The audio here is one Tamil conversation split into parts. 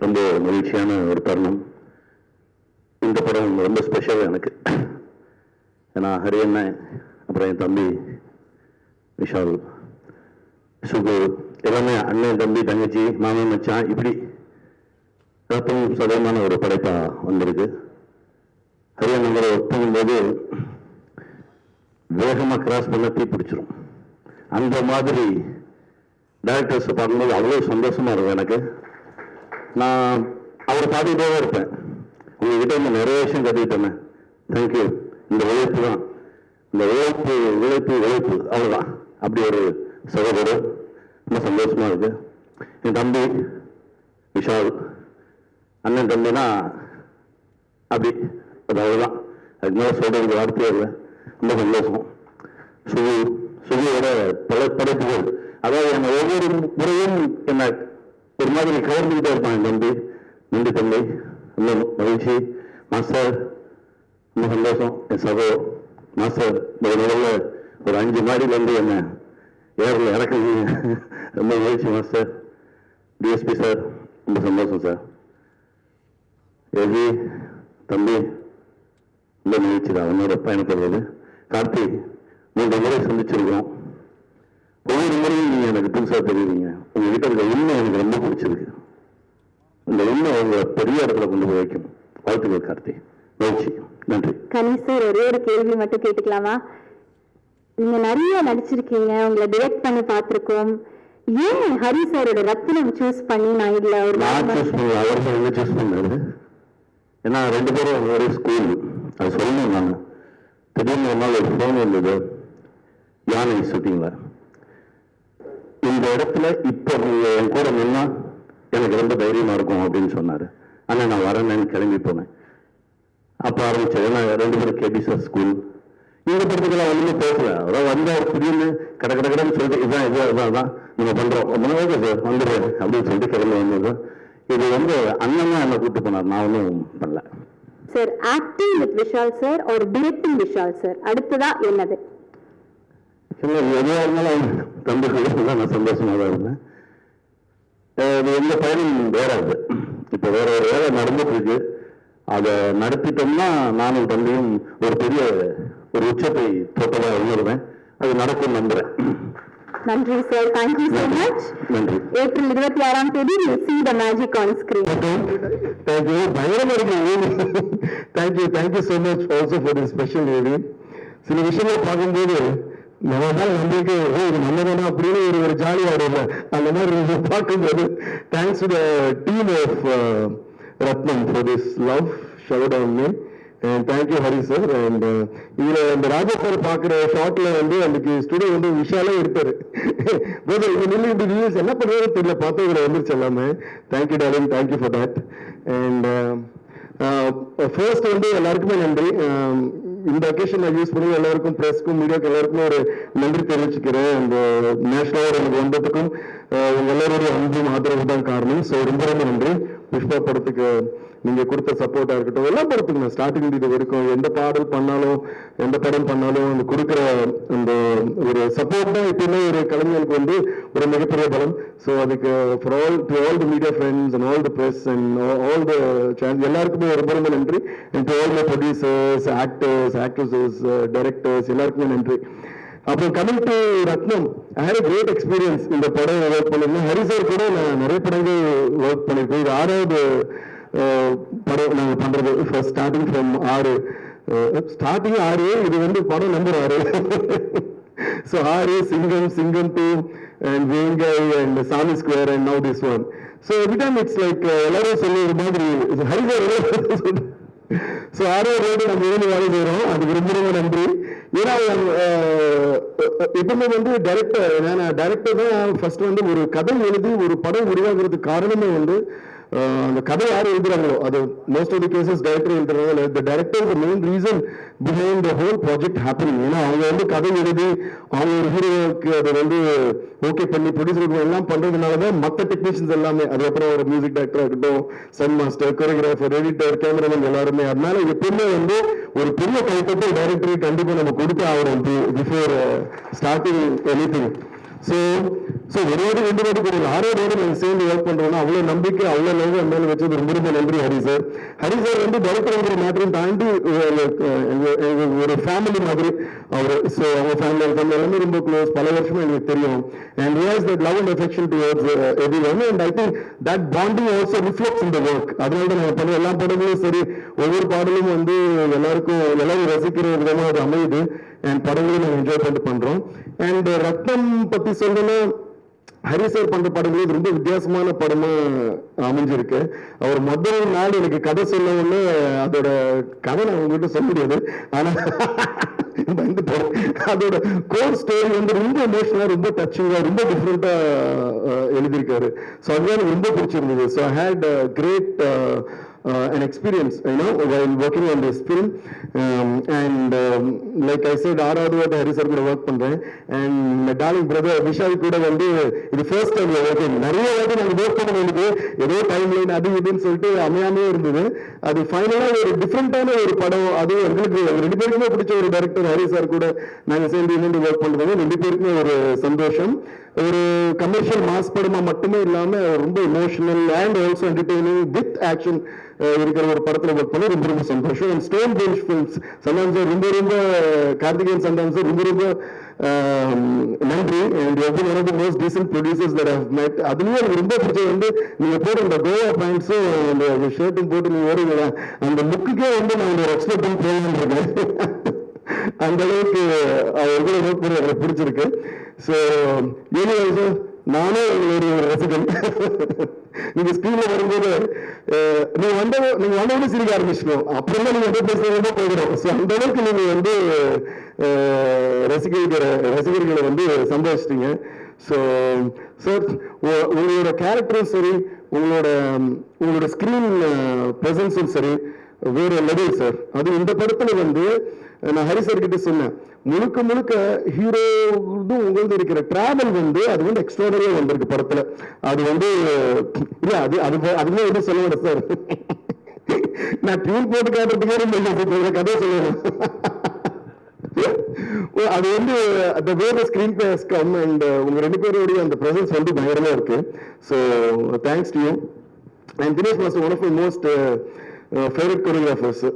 ரொம்ப மகிழ்ச்சியான ஒரு தருணம். இந்த படம் ரொம்ப ஸ்பெஷல் எனக்கு. ஏன்னா ஹரி அண்ணன், அப்புறம் என் தம்பி விஷால், சுகு எல்லாமே அண்ணன், தம்பி, தங்கச்சி, மாமன், மச்சான், இப்படி ரத்தம் சதமான ஒரு படைப்பாக வந்திருக்கு. ஹரி அண்ணன் ஒர்க் பண்ணும்போது வேகமாக கிராஸ் பண்ண தீ பிடிச்சிரும். அந்த மாதிரி டைரக்டர்ஸை பார்க்கும்போது அவ்வளோ சந்தோஷமா இருக்கும் எனக்கு. நான் அவரை பார்த்துக்கிட்டே தான் இருப்பேன். உங்ககிட்ட இந்த நிறைய விஷயம் கற்றுக்கிட்டேன். தேங்க்யூ. இந்த உழைப்பு தான், இந்த உழைப்பு உழைப்பு உழைப்பு அவ்வளோதான். அப்படி ஒரு சகோதரர், ரொம்ப சந்தோஷமா இருக்கு. என் தம்பி விஷால், அண்ணன் தம்பினா அப்படி அது அவ்வளோதான். அதுக்கு மேலே சொல்றதுக்கு வார்த்தையே இல்லை. ரொம்ப சந்தோஷம். சுகியோட பல படைப்புகள், அதாவது என்னை ஒவ்வொரு முறையும் என்னை ஒரு மாதிரி கவர்ந்துக்கிட்டே இருப்பான் என் தம்பி. நன்றி தம்பி, ரொம்ப மகிழ்ச்சி. மாஸ்டர் ரொம்ப சந்தோஷம். என் சகோ மாஸ்டர் முதல்ல ஒரு 5 மாடியிலேருந்து என்னை ஏரில் இறக்குறீங்க, ரொம்ப மகிழ்ச்சி மாஸ்டர். டிஎஸ்பி சார் ரொம்ப சந்தோஷம் சார். எவி தம்பி ரொம்ப மகிழ்ச்சி தான் என்னோட பயணப்படுறது. கார்த்தி 3 முறை சந்திச்சிருக்கோம். ஒவ்வொரு முறையும் நீங்கள் எனக்கு புதுசாக தெரியுறீங்க. உங்ககிட்ட இருக்க உண்மை எனக்கு ரொம்ப பிடிச்சிருக்கு. இந்த உண்மை அவங்க பெரிய இடத்துல கொண்டு போய் வைக்கும். வாழ்த்துக்கள் கார்த்தி, மகிழ்ச்சி, நன்றி. கனி சார், ஒரே ஒரு கேள்வி மட்டும் கேட்டுக்கலாமா? நீங்க நிறைய நடிச்சிருக்கீங்க, உங்களை டிரெக்ட் பண்ணி பார்த்திருக்கோம். ஏன் ஹரி சாரோட ரத்னம் சூஸ் பண்ணி நான் இல்ல ஒரு அவர் சூஸ் பண்ணாரு? ஏன்னா 2 பேரும் ஒரே ஸ்கூல். அது சொல்லணும். நான் திடீர்னு ஒரு நாள் ஒரு ஃபோன் வந்தது, யானை ஷூட்டிங்ல. இந்த இடத்துல இப்போ நீங்க என் கூட நின்னா எனக்கு ரொம்ப தைரியமா இருக்கும் அப்படின்னு சொன்னாரு. ஆனா நான் வரேன்னு கிளம்பி போனேன். அப்ப ஆரம்பிச்சேன். ஏன்னா 2 பேரும் கேபி சார் ஸ்கூல். இந்த படத்துக்கெல்லாம் ஒண்ணுமே பேசல. அதாவது வந்தார் திடீர்னு கடன்னு சொல்லிட்டு இதான் இதான் நீங்க பண்றோம் ஓகே சார் வந்துடுறேன் அப்படின்னு சொல்லிட்டு கிளம்பி வந்தது. இது அண்ணன் தான் என்ன கூப்பிட்டு போனார், நான் ஒன்றும் பண்ணல. Sir, acting with Vishal sir ஒரு டிரெக்டிங் விஷால் சார், அடுத்ததா என்னது? எதுவாக இருந்தாலும் தம்பிகள் நான் சந்தோஷமா தான் இருந்தேன். எந்த பயனும் வேற அது. இப்போ வேற ஒரு வேலை நடந்துட்டு இருக்கு. அதை நடத்திட்டோம்னா நானும் தம்பியும் ஒரு பெரிய ஒரு உச்சத்தை தொட்டதாக உணர்வேன். அது நடக்கும் நம்புறேன். நன்றி சார், தேங்க்யூ so much. நன்றி. ஏப்ரல் 26ஆம் தேதி we'll see the magic on screen. Thank you. பயங்கரமா இருக்கு. Thank you so much also for this special evening. சில விஷயங்கள் பார்க்கும்போது நம்ம தான் நம்மளுக்கு இது நல்லதானா அப்படின்னு ஒரு ஜாலியா இல்லை அந்த மாதிரி பார்க்கும்போது thanks to the team of Rathnam for this love shout on me. And thank you Hari sir. And இதுல இந்த ராஜா சார் பார்க்குற ஷார்ட்ல அன்னைக்கு ஸ்டுடியோ விஷாலே இருப்பாரு. இப்படி வியூஸ் என்ன பண்றது தெரியல, பார்த்து இதில் வந்துருச்சு எல்லாமே. Thank you darling, thank you for that. And first எல்லாருக்குமே நன்றி. இந்த அக்கேஷன் நான் யூஸ் பண்ணி எல்லாருக்கும், பிரஸ்க்கும் மீடியாவுக்கு எல்லாருக்குமே ஒரு நன்றி தெரிவிச்சுக்கிறேன். இந்த நேஷனல் எனக்கு வந்ததுக்கும் உங்க எல்லாருடைய அன்பும் ஆதரவு தான் காரணம். ஸோ ரொம்ப நன்றி. புஷ்பா படத்துக்கு நீங்க கொடுத்த சப்போர்ட்டா இருக்கட்டும், எல்லா படத்துக்கும் நான் ஸ்டார்டிங் இது வரைக்கும் எந்த பாடல் பண்ணாலும் எந்த படம் பண்ணாலும் அந்த கொடுக்குற அந்த ஒரு சப்போர்ட் தான் எப்பயுமே ஒரு கலைஞருக்கு ஒரு மிகப்பெரிய பலம். ஸோ அதுக்கு for all to all the media friends and all the press and all the channel எல்லாருக்குமே ரொம்ப நன்றி. And to all the producers, actors, actresses, directors எல்லாருக்குமே நன்றி. அப்புறம் coming to Rathnam, I had great experience. இந்த படம் ஒர்க் பண்ணிருந்தேன். ஹரி சார் கூட நான் நிறைய படங்கள் ஒர்க் பண்ணியிருக்கேன். இது 6வது படம் நாங்கள் பண்றது. ஃபர்ஸ்ட் ஸ்டார்டிங் ஃப்ரம் 6 இது படம் நம்பர் 6. ஸோ 6 சிங்கம் 2 அண்ட் வேங்கை அண்ட் சாமி square and now this one. So every time it's like எல்லாரும் சொல்லி ஒரு மாதிரி ஹரி சார். ஸோ 6வது நம்ம வேலை செய்யறோம். அதுக்கு ரொம்ப நன்றி. ஏன்னா எப்பவுமே டைரக்டர், ஏன்னா டைரக்டர் தான் ஃபர்ஸ்ட் ஒரு கதை எழுதி ஒரு படம் உருவாக்குறதுக்கு காரணமே அந்த கதை யார் எழுதுறாங்களோ அது most of the cases director எழுதுறாங்க. The director the main reason behind the whole project happening. ஏன்னா அவங்க கதை எழுதி அவங்க ஒரு ஹீரோவுக்கு அதை ஓகே பண்ணி ப்ரொடியூசருக்கு எல்லாம் பண்றதுனால தான் மற்ற டெக்னீஷியன்ஸ் எல்லாமே, அதுக்கப்புறம் ஒரு மியூசிக் டைரக்டர் இருக்கட்டும், stunt master, choreographer, editor, cameraman எல்லாருமே. அதனால எப்பவுமே ஒரு பெரிய கைப்பற்றி டைரக்டருக்கு கண்டிப்பா நம்ம கொடுத்து ஆகணும் before starting anything. So so ஒரு வாட்டி 2 வாட்டி கூட 6வது வாட்டி நாங்கள் சேர்ந்து ஒர்க் பண்ணுறோம்னா அவ்வளோ நம்பிக்கை அவ்வளோ லவ் அந்த மேலே வச்சது ரொம்ப ரொம்ப நன்றி ஹரி சார். ஹரி சார் வந்து டைரக்டர் மேட்டரையும் தாண்டி ஒரு ஃபேமிலி மாதிரி அவர். ஸோ அவங்க ஃபேமிலி எல்லாமே ரொம்ப க்ளோஸ், பல வருஷமா எனக்கு தெரியும். And he has that love and affection towards everyone, and I think that bonding also reflects in the work. அதனால தான் நம்ம பண்ண எல்லா படங்களும் சரி, ஒவ்வொரு பாடலும் வந்து எல்லாரும் ரசிக்கிற விதமாக அது அமையுது. அண்ட் படங்களையும் நாங்கள் என்ஜாய் பண்ணிட்டு பண்றோம். அண்ட் ரத்னம் பத்தி சொல்லணும்னா ஹரி சார் பண்ற படங்கள் இது ரொம்ப வித்தியாசமான படமா அமைஞ்சிருக்கு. அவர் முதல் நாள் எனக்கு கதை சொல்ல ஒண்ணு, அதோட கதை நான் உங்ககிட்ட சொல்ல முடியாது, ஆனா அதோட கோர் ஸ்டோரி வந்து ரொம்ப எமோஷனலா, ரொம்ப டச்சிங்கா, ரொம்ப டிஃப்ரெண்டா எழுதியிருக்காரு. ஸோ அதுதான் எனக்கு ரொம்ப பிடிச்சிருந்தது. So I had great an experience, while working on this film. Like I said, ஆறாவது வாட்டி ஹரி சார் கூட ஒர்க் பண்றேன். And my darling brother Vishal கூட வந்து இது ஃபர்ஸ்ட் டைம் ஒர்க்கிங். நிறைய வாட்டி நாங்கள் ஒர்க் பண்ண வேண்டியது ஏதோ டைம் லைன் அது இதுன்னு சொல்லிட்டு அமையாமே இருந்தது. அது ஃபைனலா ஒரு டிஃப்ரெண்டான ஒரு படம். அது எங்களுக்கு 2 பேருக்குமே பிடிச்ச ஒரு டைரக்டர் ஹரி சார் கூட நாங்கள் சேர்ந்து ஒர்க் பண்றது 2 பேருக்குமே ஒரு சந்தோஷம். ஒரு கமர்ஷியல் மாஸ் படமா மட்டுமே இல்லாம ரொம்ப emotional and also entertaining with action இருக்கிற ஒரு படத்துல ஒர்க் பண்ணி ரொம்ப ரொம்ப சந்தோஷம். And stone bench films Santhanam sir ரொம்ப கார்த்திகேயன் சந்தானம் சார் ரொம்ப நன்றி. And every one of the most decent producers that have met. அதுலயும் எனக்கு ரொம்ப பிடிச்சது வந்து நீங்க போட்டு அந்த கோவா பேண்ட்ஸும் அந்த ஷர்ட்டும் போட்டு நீங்க ஓடுங்களா, அந்த லுக்குக்கே வந்து நான் ஒரு எக்ஸ்பெக்ட் பண்ணி போகலான்னு அந்த அளவுக்கு அவர்கள் ஒர்க் பண்ணி எனக்கு பிடிச்சிருக்கு. ஸோ நானும் ஒரு ரசிகன். நீங்க ஸ்கிரீன்ல வரும்போது நீங்க வந்தவொடனே சிரிக்க ஆரம்பிச்சிடும். அப்புறம் தான் நீங்க எந்த பேசுறதோ போகிறோம். ஸோ அந்த அளவுக்கு நீங்க வந்து ரசிகர்களை வந்து சந்தோஷிட்டீங்க. ஸோ சார் உங்களோட கேரக்டரும் சரி, உங்களோட ஸ்கிரீன் பிரசன்ஸும் சரி வேற லெவல் சார். அது இந்த படத்துல வந்து நான் ஹரி சார் கிட்ட சொன்னேன், முழுக்க ஹீரோ உங்களுக்கு இருக்கிற டிராவல் வந்து அது வந்து எக்ஸ்ட்ராடரியா வந்திருக்கு படத்துல. அது வந்து இல்ல அதுவே வந்து சொல்லுவேன் சார், நான் டியூன் போட்டு காட்டுறதுக்கே கதை சொல்லுவேன். அது வந்து அந்த வேற screen play has come and உங்க 2 பேருடைய அந்த பிரசன்ஸ் வந்து பயங்கரமா இருக்கு. So thanks to you. And Dinesh master one of my most favourite choreographers.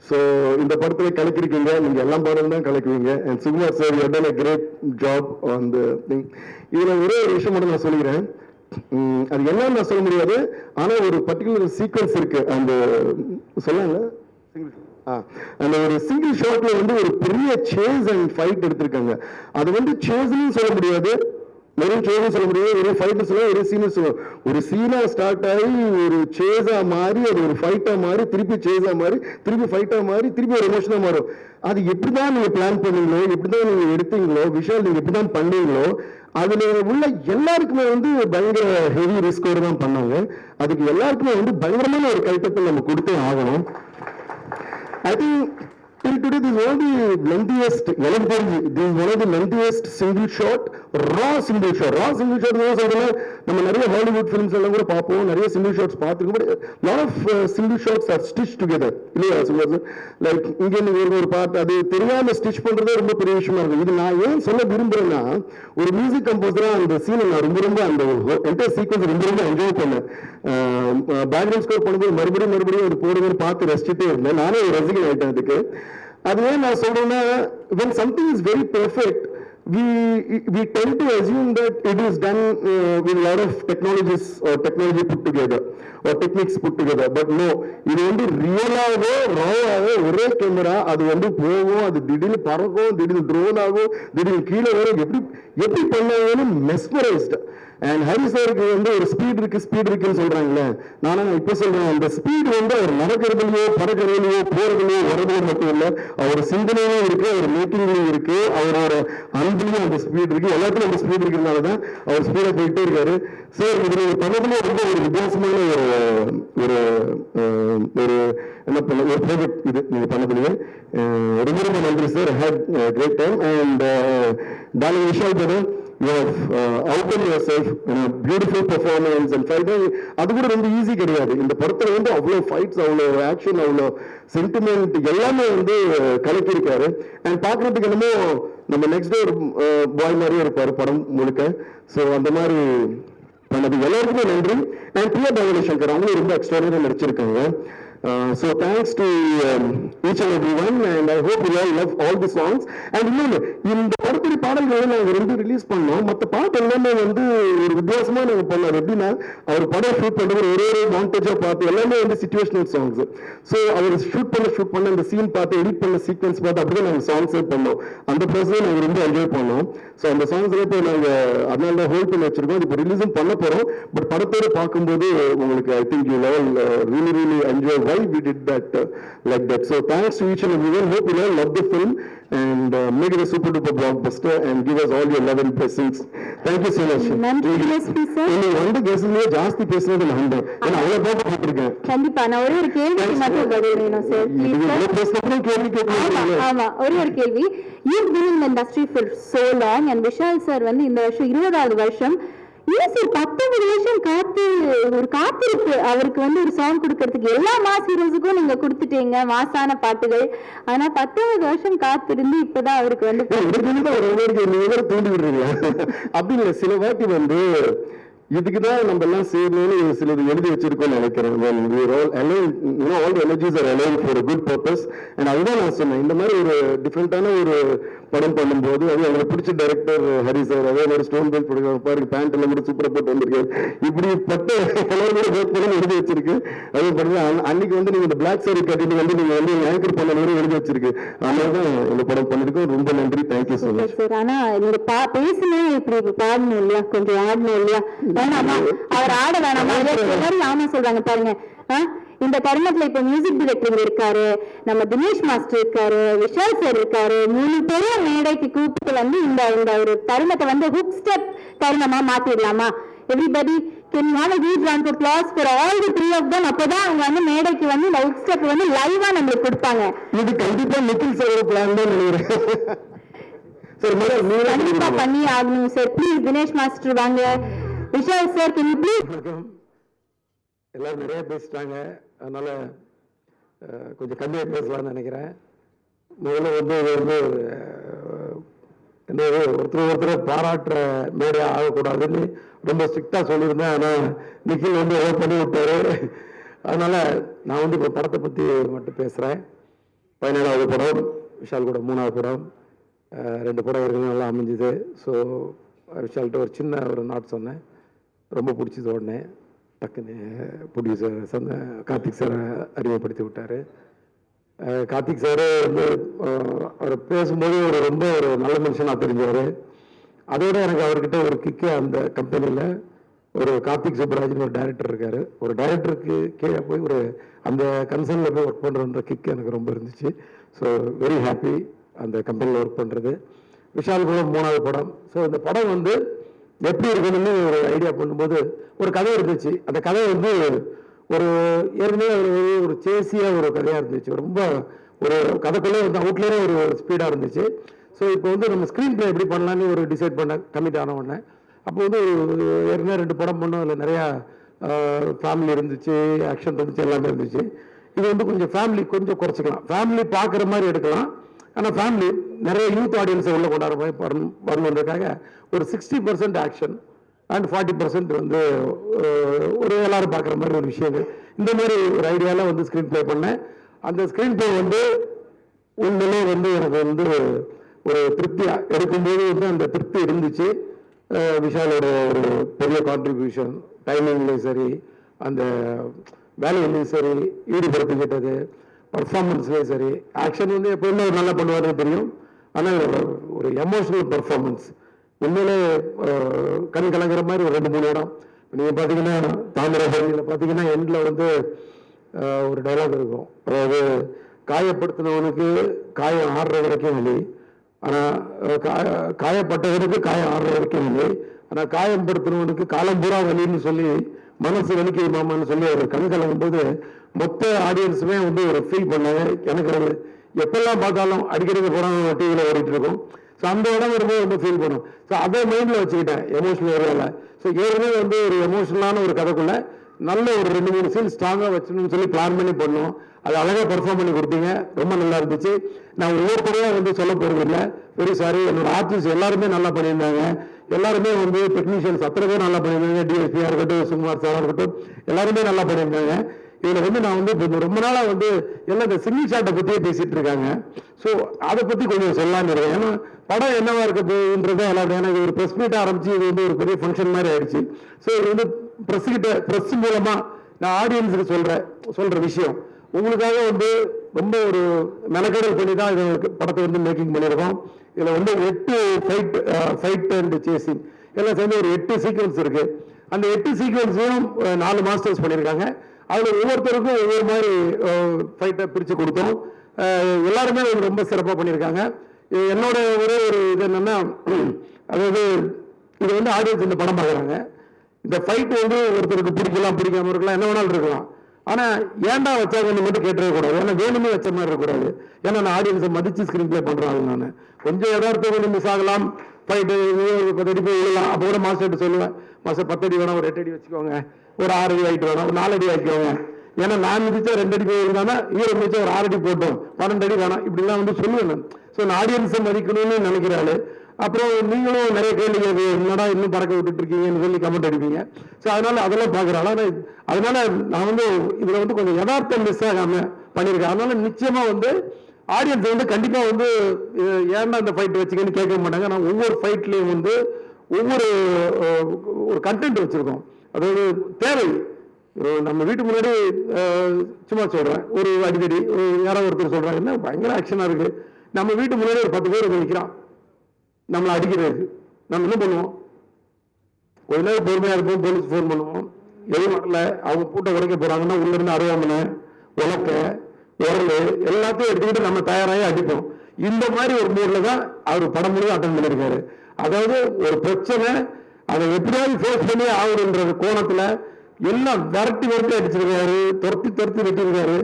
So இந்த படத்துல கலக்கிருக்கீங்க, நீங்க எல்லா பாடலும் தான் கலக்குவீங்க. And Sukumar sir you have done a great job on the thing. இதுல ஒரே ஒரு விஷயம் மட்டும் நான் சொல்லிக்கிறேன். அது என்னன்னு நான் சொல்ல முடியாது, ஆனா ஒரு பர்டிகுலர் சீக்வன்ஸ் இருக்கு. அந்த சொல்லாங்க அந்த ஒரு சிங்கிள் ஷாட்ல வந்து ஒரு பெரிய சேஸ் அண்ட் ஃபைட் எடுத்திருக்காங்க. அது வந்து சேஸ்ன்னு சொல்ல முடியாது, வெறும் சேஸ் சொல்ல முடியாது, ஒரு ஃபைட்டர் சொல்ல, ஒரு சீன் சொல்ல. ஒரு சீனா ஸ்டார்ட் ஆகி ஒரு சேஸா மாறி அது ஒரு ஃபைட்டா மாறி திருப்பி சேஸா மாறி திருப்பி ஃபைட்டா மாறி திருப்பி ஒரு எமோஷனா மாறும். அது எப்படிதான் நீங்க பிளான் பண்ணீங்களோ, எப்படிதான் நீங்க எடுத்தீங்களோ, விஷயம் நீங்க எப்படிதான் பண்ணீங்களோ, அதுல உள்ள எல்லாருக்குமே வந்து பயங்கர ஹெவி ரிஸ்கோடு தான் பண்ணாங்க. அதுக்கு எல்லாருக்குமே வந்து பயங்கரமான ஒரு கைத்தட்டல் நம்ம கொடுத்தே ஆகணும். I think till today this is one of the lengthiest, this is one of the lengthiest single shot, raw single shot சொல்றதுல நம்ம நிறைய ஹாலிவுட் ஃபிலிம்ஸ் எல்லாம் கூட பார்ப்போம், நிறைய சிங்கிள் ஷாட்ஸ் பார்த்துருக்கோம். But lot of single shots are stitched together இல்லையா சொல்லுவாங்க. லைக் இங்கே நீங்க ஒரு பார்ட் அது தெரியாம ஸ்டிச் பண்றதே ரொம்ப பெரிய விஷயமா இருக்கும். இது நான் ஏன் சொல்ல விரும்புறேன்னா, ஒரு மியூசிக் கம்போசரா அந்த சீனை நான் ரொம்ப அந்த என்டையர் சீக்வன்ஸ் ரொம்ப என்ஜாய் பண்ணேன். பேக்ரவுண்ட் ஸ்கோர் பண்ணும்போது மறுபடியும் அது போடுறது பார்த்து ரசிச்சுட்டே இருந்தேன். நானே ஒரு ரசிகன் ஆயிட்டேன் அதுக்கு. அது ஏன் நான் சொல்றேன்னா, when something is very perfect, we tend to assume that it is done with a lot of technology put together or techniques put together, but no, இது வந்து ரியலாகவே ராவாகவே ஒரே கேமரா அது வந்து போகும், அது திடீர்னு பறக்கும், திடீர்னு ட்ரோன் ஆகும், திடீர்னு கீழே வரும், எப்படி பண்ணாங்கன்னு மெஸ்மரைஸ்ட். அண்ட் ஹரி சாருக்கு வந்து ஒரு ஸ்பீட் இருக்குன்னு சொல்றாங்களே, நானும் இப்ப சொல்றேன், அந்த ஸ்பீட் வந்து அவர் நடக்கிறதுலயோ பறக்கிறதுலயோ போறதுலயோ வரதுலயோ மட்டும் இல்லை, அவர் சிந்தனையும் இருக்கு, அவர் மேக்கிங்லயும் இருக்கு, அவரோட அன்புலயும் அந்த ஸ்பீட் இருக்கு, எல்லாத்துலயும் அந்த ஸ்பீட் இருக்கிறதுனாலதான் அவர் ஸ்பீடா போயிட்டே இருக்காரு. சார் இதுல பண்ணதுல ரொம்ப ஒரு வித்தியாசமான ஒரு என்ன பண்ண ஒரு ப்ராஜெக்ட் இது நீங்க பண்ணதுலயே ரொம்ப நன்றி sir. Had great time. And darling Vishal brother, you have outdone yourself in a beautiful performance and fight. அது கூட ரொம்ப ஈஸி கிடையாது. இந்த படத்துல வந்து அவ்வளோ ஃபைட்ஸ், அவ்வளோ ஆக்ஷன், அவ்வளோ சென்டிமெண்ட் எல்லாமே வந்து கலக்கியிருக்காரு. அண்ட் பார்க்கறதுக்கு என்னமோ நம்ம நெக்ஸ்ட் டே ஒரு பாய் மாதிரியே இருப்பார் படம் முழுக்க. ஸோ அந்த மாதிரி பண்ணது எல்லாருக்குமே நன்றி. அண்ட் பிரியா பவானி சங்கர் அவங்களும் ரொம்ப எக்ஸ்ட்ராடனரியா நடிச்சிருக்காங்க. So thanks to each and everyone, and I hope you all love all the songs. And இன்னொன்று, இந்த படத்துடைய பாடல்களை நாங்கள் 2 ரிலீஸ் பண்ணோம். மற்ற பாட்டு எல்லாமே வந்து ஒரு வித்தியாசமா நாங்கள் பண்ணோம். எப்படின்னா அவர் படம் ஷூட் பண்ணுறது ஒரு மாண்டேஜா பார்த்து எல்லாமே வந்து சிச்சுவேஷனல் சாங்ஸ். ஸோ அவர் ஷூட் பண்ண அந்த சீன் பார்த்து எடிட் பண்ண சீக்வன்ஸ் பார்த்து அப்படியே நாங்கள் சாங்ஸே பண்ணோம். அந்த ப்ராசஸை நாங்கள் ரொம்ப என்ஜாய் பண்ணோம். ஸோ அந்த சாங்ஸ்ல இப்போ நாங்கள் அதனால தான் ஹோல்ட் பண்ணி வச்சிருக்கோம். இப்போ ரிலீஸும் பண்ண போகிறோம். பட் படத்தோடு பார்க்கும்போது உங்களுக்கு I think you level really enjoy why we did that like that. So thanks to each and everyone. Hope you all love the film and make it a super duper blockbuster and give us all your love and blessings. Thank you so much. நன்றி எஸ்பி சார். நீங்க வந்து கெஸ்ட்லயே ஜாஸ்தி பேசுனது நான் தான். நான் அவ்வளவு பாட்டு போட்டுருக்கேன். கண்டிப்பா நான் ஒரே ஒரு கேள்விக்கு மட்டும் பதில் வேணும் சார். நீங்க பேசுறப்ப கேள்வி கேட்கணும். ஆமா ஒரே ஒரு கேள்வி. You've been in the industry for so long and Vishal sir வந்து இந்த வருஷம் 20வது வருஷம். ஏன் சார் 19 வருஷம் காத்திருப்பு அவருக்கு வந்து ஒரு சாங் கொடுக்கறதுக்கு எல்லா மாஸ் ஹீரோஸுக்கும் நீங்க கொடுத்துட்டீங்க மாசான பாட்டுகள். ஆனா 19 வருஷம் காத்திருந்து இப்பதான் அவருக்கு வந்து தூண்டி விடுறீங்க. அப்படி இல்லை, சில வாட்டி வந்து இதுக்குதான் நம்ம எல்லாம் செய்யணும்னு சிலது எழுதி வச்சிருக்கோம்னு நினைக்கிறேன். all the energies are aligned for a good purpose. And அதுதான் நான் சொன்னேன், இந்த மாதிரி ஒரு டிஃப்ரெண்டான ஒரு படம் பண்ணும்போது அது எனக்கு பிடிச்ச டைரக்டர் ஹரி சார், அதே மாதிரி ஸ்டோன் பெல் ப்ரொடக்ஷன் பாருங்க, பேண்ட் எல்லாம் கூட சூப்பரா போட்டு வந்திருக்காரு. இப்படி பட்ட எழுதி வச்சிருக்கு. அதே பண்ணி அன்னைக்கு வந்து நீங்க இந்த பிளாக் சாரி கட்டிட்டு வந்து நீங்க வந்து ஆங்கர் பண்ண மாதிரி எழுதி வச்சிருக்கு. அதனாலதான் இந்த படம் பண்ணிருக்கோம். ரொம்ப நன்றி. Thank you so much sir. ஆனா நீங்க பேசணும், இப்படி பாடணும் இல்லையா, கொஞ்சம் ஆடணும் இல்லையா? வேணாமா அவர் ஆட வேணாமா? எல்லாரும் ஆமா சொல்றாங்க பாருங்க. இந்த தருணத்துல இப்ப மியூசிக் டைரக்டர் இருக்காரு, நம்ம தினேஷ் மாஸ்டர் இருக்காரு, விஷால் சார் இருக்காரு, 3 பேரும் மேடைக்கு கூப்பிட்டு வந்து இந்த ஒரு தருணத்தை வந்து ஹுக் ஸ்டெப் தருணமா மாத்திடலாமா? Everybody can you have a huge round of applause for all the 3 of them. அப்பதான் அவங்க வந்து மேடைக்கு வந்து இந்த ஹுக் ஸ்டெப் வந்து லைவா நம்மளுக்கு கொடுப்பாங்க. இது கண்டிப்பா நிக்கில் சார் பிளான் தான் நினைக்கிறேன். கண்டிப்பா பண்ணி ஆகணும் சார். ப்ளீஸ் தினேஷ் மாஸ்டர் வாங்க. Vishal sir can you please. எல்லாரும் நிறைய பேசிட்டாங்க, அதனால கொஞ்சம் கம்மியாக பேசலாம்னு நினைக்கிறேன். முதல்ல வந்து என்ன ஒருத்தர் பாராட்டுற மேடையாக ஆகக்கூடாதுன்னு ரொம்ப ஸ்ட்ரிக்டா சொல்லியிருந்தேன். ஆனால் நிக்கில் வந்து எவ்வளோ பண்ணி விட்டாரு. அதனால நான் வந்து இப்போ படத்தை பற்றி மட்டும் பேசுகிறேன். 17வது படம், விஷால் கூட 3வது படம், 2 படம் ஏற்கனவே நல்லா அமைஞ்சுது. ஸோ விஷால்கிட்ட ஒரு சின்ன ஒரு நாட் சொன்னேன், ரொம்ப பிடிச்சது. உடனே டக்குன்னு ப்ரொடியூசர் கார்த்திக் சாரை அறிமுகப்படுத்தி விட்டார். கார்த்திக் சார் வந்து அவர் பேசும்போது ரொம்ப ஒரு நல்ல மனுஷனாக தெரிஞ்சார். அதோட எனக்கு அவர்கிட்ட ஒரு கிக்கு, அந்த கம்பெனியில் ஒரு கார்த்திக் சுப்பராஜன் ஒரு டைரக்டர் இருக்கார். ஒரு டைரக்டருக்கு கீழே போய் ஒரு அந்த கன்சர்னில் போய் ஒர்க் பண்ணுறன்ற கிக்கு எனக்கு ரொம்ப இருந்துச்சு. ஸோ வெரி ஹாப்பி அந்த கம்பெனியில் ஒர்க் பண்ணுறது. விஷால் கூட 3வது படம். ஸோ இந்த படம் வந்து எப்படி இருக்கணும்னு ஒரு ஐடியா பண்ணும்போது ஒரு கதை இருந்துச்சு. அந்த கதை வந்து ஒரு ஏற்கனவே ஒரு சேசியாக ஒரு கதையாக இருந்துச்சு. ரொம்ப ஒரு கதைக்குள்ளே வந்து அவுட்லேயே ஒரு ஸ்பீடாக இருந்துச்சு. ஸோ இப்போ வந்து நம்ம ஸ்க்ரீன் பிளே எப்படி பண்ணலான்னு ஒரு டிசைட் பண்ண கமிட் ஆன உடனே அப்போ வந்து ஏற்கனவே 2 படம் பண்ணோம். அதில் நிறையா ஃபேமிலி இருந்துச்சு, ஆக்ஷன் இருந்துச்சு, எல்லாமே இருந்துச்சு. இது வந்து கொஞ்சம் ஃபேமிலி கொஞ்சம் குறைச்சிக்கலாம், ஃபேமிலி பார்க்குற மாதிரி எடுக்கலாம். ஆனால் ஃபேமிலி நிறைய யூத் ஆடியன்ஸை உள்ள கொண்டாடுற மாதிரி வரணுன்றதுக்காக ஒரு 60% ஆக்ஷன் அண்ட் 40% வந்து ஒரு எல்லாரும் பார்க்குற மாதிரி ஒரு விஷயங்கள். இந்த மாதிரி ஒரு ஐடியாவில் வந்து ஸ்க்ரீன் பிளே பண்ணேன். அந்த ஸ்க்ரீன் பிளே வந்து உண்மையிலே வந்து எனக்கு வந்து ஒரு திருப்தியாக எடுக்கும்போது வந்து அந்த திருப்தி இருந்துச்சு. விஷாலோட ஒரு பெரிய கான்ட்ரிபியூஷன், டைமிங்லேயும் சரி, அந்த வேலையிலையும் சரி, ஈடுபடுத்திக்கிட்டது, பர்ஃபார்மன்ஸ்லேயும் சரி. ஆக்ஷன் வந்து எப்போயுமே நல்லா பண்ணுவாருன்னு தெரியும். ஆனால் ஒரு எமோஷனல் பர்ஃபார்மன்ஸ் உண்மையிலே கண் கலங்குற மாதிரி ஒரு 2-3 இடம். நீங்கள் பார்த்தீங்கன்னா தாமிரபரணியில் பார்த்தீங்கன்னா எண்டில் வந்து ஒரு டைலாக் இருக்கும். அதாவது காயப்படுத்தினவனுக்கு காயம் ஆடுற வரைக்கும் வலி, ஆனால் காயப்பட்டவனுக்கு காயம் ஆடுற வரைக்கும் வலி, ஆனால் காயப்படுத்தினவனுக்கு காலம் பூரா வலின்னு சொல்லி மனசு வலிக்குது மாமான்னு சொல்லி ஒரு கண் கலங்கும் போது மொத்த ஆடியன்ஸுமே வந்து ஒரு ஃபீல் பண்ணாங்க. எனக்கு அது எப்பெல்லாம் பார்த்தாலும் அடிக்கடி படம் டிவியில் ஓடிட்டு இருக்கும். ஸோ அந்த இடம் வரும்போது ரொம்ப ஃபீல் பண்ணும். ஸோ அதை மைண்டில் வச்சுக்கிட்டேன் எமோஷனல் ஏரியாவில். ஸோ ஏற்கனவே வந்து ஒரு எமோஷனலான ஒரு கதைக்குள்ள நல்ல ஒரு 2-3 சீன் ஸ்ட்ராங்காக வச்சணும்னு சொல்லி பிளான் பண்ணி பண்ணோம். அது அழகாக பெர்ஃபார்ம் பண்ணி கொடுத்தீங்க, ரொம்ப நல்லா இருந்துச்சு. நான் ஒவ்வொருத்தரையாக வந்து சொல்ல போகிறது இல்லை, வெரி சாரி. என்னோட ஆர்டிஸ்ட் எல்லாருமே நல்லா பண்ணியிருந்தாங்க, எல்லாருமே வந்து டெக்னீஷியன்ஸ் அத்தனை பேர் நல்லா பண்ணியிருந்தாங்க. டிஎஸ்பியாக இருக்கட்டும், சுகுமார் சாராக இருக்கட்டும், எல்லாருமே நல்லா பண்ணியிருந்தாங்க. இதில் வந்து நான் வந்து இப்போ ரொம்ப நாளாக வந்து எல்லாம் இந்த சிங்கிள் ஷாட்டை பற்றியே பேசிகிட்டு இருக்காங்க. ஸோ அதை பற்றி கொஞ்சம் சொல்லலாம்னு இருக்கேன். ஏன்னா படம் என்னவா இருக்க போகுதுன்றதை எல்லாரும், எனக்கு ஒரு ப்ரெஸ் மீட் ஆரம்பிச்சு இது வந்து ஒரு பெரிய ஃபங்க்ஷன் மாதிரி ஆயிடுச்சு. ஸோ இது வந்து ப்ரெஸ் மூலமாக நான் ஆடியன்ஸுக்கு சொல்கிற விஷயம், உங்களுக்காக வந்து ரொம்ப ஒரு மெனக்கெடல் பண்ணி தான் இது படத்தை வந்து மேக்கிங் பண்ணியிருக்கோம். இதில் வந்து 8 ஃபைட் அண்ட் சேசிங் எல்லாம் சேர்ந்து ஒரு 8 சீக்வன்ஸ் இருக்கு. அந்த 8 சீக்வன்ஸையும் 4 மாஸ்டர்ஸ் பண்ணியிருக்காங்க. அதில் ஒவ்வொருத்தருக்கும் ஒவ்வொரு மாதிரி ஃபைட்டை பிரித்து கொடுத்தோம். எல்லாருமே ரொம்ப சிறப்பாக பண்ணியிருக்காங்க. என்னோட ஒரே ஒரு இது என்னன்னா, அதாவது இது வந்து ஆடியன்ஸ் இந்த படம் பார்க்குறாங்க. இந்த ஃபைட் வந்து ஒருத்தருக்கு பிடிக்கலாம், பிடிக்காம இருக்கலாம், என்ன வேணாலும் இருக்கலாம். ஆனால் ஏன்டா வச்சாங்கன்னு மட்டும் கேட்டவே கூடாது. ஏன்னா வேணுமே வச்ச மாதிரி இருக்கக்கூடாது. ஏன்னா நான் ஆடியன்ஸை மதிச்சு ஸ்க்ரீன் பிளே பண்ணுறாங்க. நான் கொஞ்சம் எதார்த்தம் கொஞ்சம் மிஸ் ஆகலாம், ஃபைட்டு 10 அடி போய் விழலாம். அப்போ கூட மாஸ்டர்கிட்ட சொல்லுவேன், மாஸ்டர் 10 அடி வேணாம், ஒரு 8 அடி வச்சுக்கோங்க, ஒரு 6 அடி ஆகிட்டு வேணாம், ஒரு 4 அடி ஆக்கிக்கோங்க. ஏன்னா நான் மிதிச்சா 2 அடி போய் இருந்தாங்கன்னா ஹீரோ மிதிச்சா ஒரு 6 அடி போட்டோம், 12 அடி வேணாம், இப்படிலாம் வந்து சொல்லுவேன் நான். ஸோ நான் ஆடியன்ஸை மதிக்கணும்னு நினைக்கிறாள். அப்புறம் நீங்களும் நிறைய கேள்வி, என்னடா இன்னும் பறக்க விட்டுட்டு இருக்கீங்கன்னு சொல்லி கமெண்ட் அடிப்பீங்க. ஸோ அதனால அதெல்லாம் பார்க்குறாள். அதனால நான் வந்து இதில் வந்து கொஞ்சம் யதார்த்தம் மிஸ் ஆகாம பண்ணியிருக்கேன். அதனால நிச்சயமா வந்து ஆடியன்ஸ் வந்து கண்டிப்பா வந்து ஏன்டா இந்த ஃபைட் வச்சுக்கன்னு கேட்க மாட்டாங்க. நான் ஒவ்வொரு ஃபைட்லேயும் வந்து ஒவ்வொரு ஒரு கண்டென்ட் வச்சிருக்கோம். அதாவது தேவை. நம்ம வீட்டு முன்னாடி சும்மா சொல்றேன், ஒரு அடிக்கடி யாராவது ஒருத்தர் சொல்றாங்க, என்ன பயங்கர ஆக்ஷனா இருக்கு, நம்ம வீட்டு முன்னாடி ஒரு 10 பேர் நிற்கிறான் நம்மளை அடிக்கிறதுக்கு. நம்ம என்ன பண்ணுவோம், ஒரு நேரம் பொறுமையா இருப்போம், போலீஸ் ஃபோன் பண்ணுவோம். எதுவும் வரல, அவங்க பூட்டை உடைக்க போறாங்கன்னா உள்ள இருந்து அருவாமனை, உலக்க, உரல் எல்லாத்தையும் எடுத்துக்கிட்டு நம்ம தயாராகி அடிப்போம். இந்த மாதிரி ஒரு மூட்ல தான் அவர் படம் முழுவதும் அட்டன் பண்ணியிருக்காரு. அதாவது ஒரு பிரச்சனை, அதை எப்படியாவது ஃபேஸ் பண்ணி ஆகுதுன்ற கோணத்துல எல்லாம் விரட்டி அடிச்சிருக்காரு, துரத்தி வெட்டியிருக்காரு,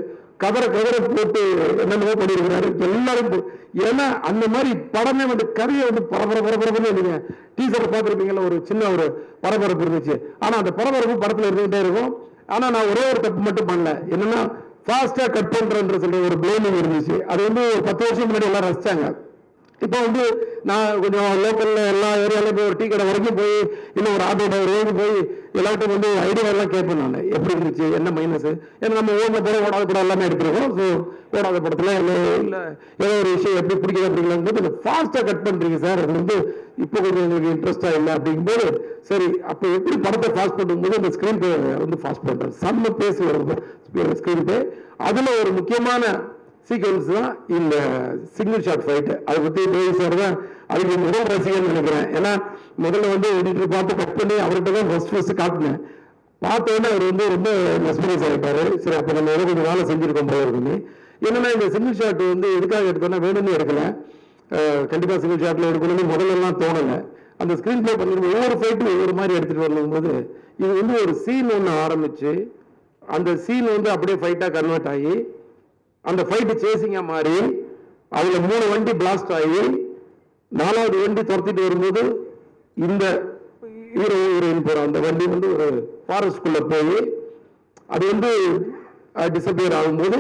கதற போட்டு என்னென்னவோ பண்ணியிருக்கிறாரு எல்லாரும். ஏன்னா அந்த மாதிரி படமே வந்து கதையை வந்து பரபரப்பு இல்லைங்க. டீசர் பார்த்துருப்பீங்களா, ஒரு சின்ன ஒரு பரபரப்பு இருந்துச்சு. ஆனா அந்த பரபரப்பு படத்துல இருந்துகிட்டே இருக்கும். ஆனா நான் ஒரே ஒரு தப்பு மட்டும் பண்ணல, என்னன்னா ஃபாஸ்டா கட் பண்றேன்ற சொல்ற ஒரு பிளேமிங் இருந்துச்சு. அது வந்து ஒரு 10 வருஷம் முன்னாடி எல்லாம் ரசிச்சாங்க. இப்போ வந்து நான் கொஞ்சம் லோக்கல்ல எல்லா ஏரியாலையும் போய் ஒரு டீ கடை வரைக்கும் போய், இல்லை ஒரு ஆட்டோ டிரைவர் போய் எல்லாத்தையும் வந்து ஐடியா எல்லாம் கேட்பேன் நான், எப்படி இருந்துச்சு, என்ன மைனஸ். ஏன்னா நம்ம ஓடின படம் ஓடாத படம் எல்லாமே எடுத்துருக்கோம். ஸோ ஓடாத படத்துல இல்லை ஏதோ ஒரு விஷயம் எப்படி பிடிக்குது அப்படிங்கிறது போது ஃபாஸ்ட்டாக கட் பண்ணுறீங்க சார், அது வந்து இப்போ கொஞ்சம் எங்களுக்கு இன்ட்ரெஸ்டாக இல்லை அப்படிங்கும்போது, சரி அப்போ எப்படி படத்தை ஃபாஸ்ட் பண்ணும்போது அந்த ஸ்க்ரீன் பே வந்து ஃபாஸ்ட் பண்ணுறேன், செம்ம பேசி வரும் ஸ்க்ரீன் பே. அதில் ஒரு முக்கியமான சீக்வன்ஸ் தான் இந்த சிங்கிள் ஷாட் ஃபைட். அதை பற்றி தேவி சார் தான் அதுக்கு முதல் ரசிகன்னு நினைக்கிறேன். ஏன்னா முதல்ல வந்து எடிட்டர் பார்த்து கட் பண்ணி அவர்கிட்ட தான் ஃபர்ஸ்ட் காட்டினேன். பார்த்தோன்னே அவர் வந்து ரொம்ப மெஸ்மரைஸ் ஆகிட்டாரு. சரி அப்போ நம்ம ஏதோ கொஞ்சம் வேலை செஞ்சுருக்கோம் போல இருக்குன்னு. என்னன்னா இந்த சிங்கிள் ஷாட் வந்து எதுக்காக எடுத்தோன்னா வேணும்னு எடுக்கல, கண்டிப்பாக சிங்கிள் ஷாட்டில் எடுக்கணும்னு முதல்லலாம் தோணலை. அந்த ஸ்க்ரீன் பிளே பண்ணி ஒவ்வொரு ஃபைட்டும் ஒவ்வொரு மாதிரி எடுத்துகிட்டு வரும்போது இது வந்து ஒரு சீன் ஒன்று ஆரம்பிச்சு அந்த சீன் வந்து அப்படியே ஃபைட்டாக கன்வெர்ட் ஆகி அந்த ஃபைட்டு சேசிங்கா மாறி அதுல 3 வண்டி பிளாஸ்ட் ஆகி 4வது வண்டி துரத்திட்டு வரும்போது இந்த ஹீரோயின் போற அந்த வண்டி வந்து ஒரு ஃபாரஸ்ட்குள்ள போய் அது வந்து டிசப்பியர் ஆகும்போது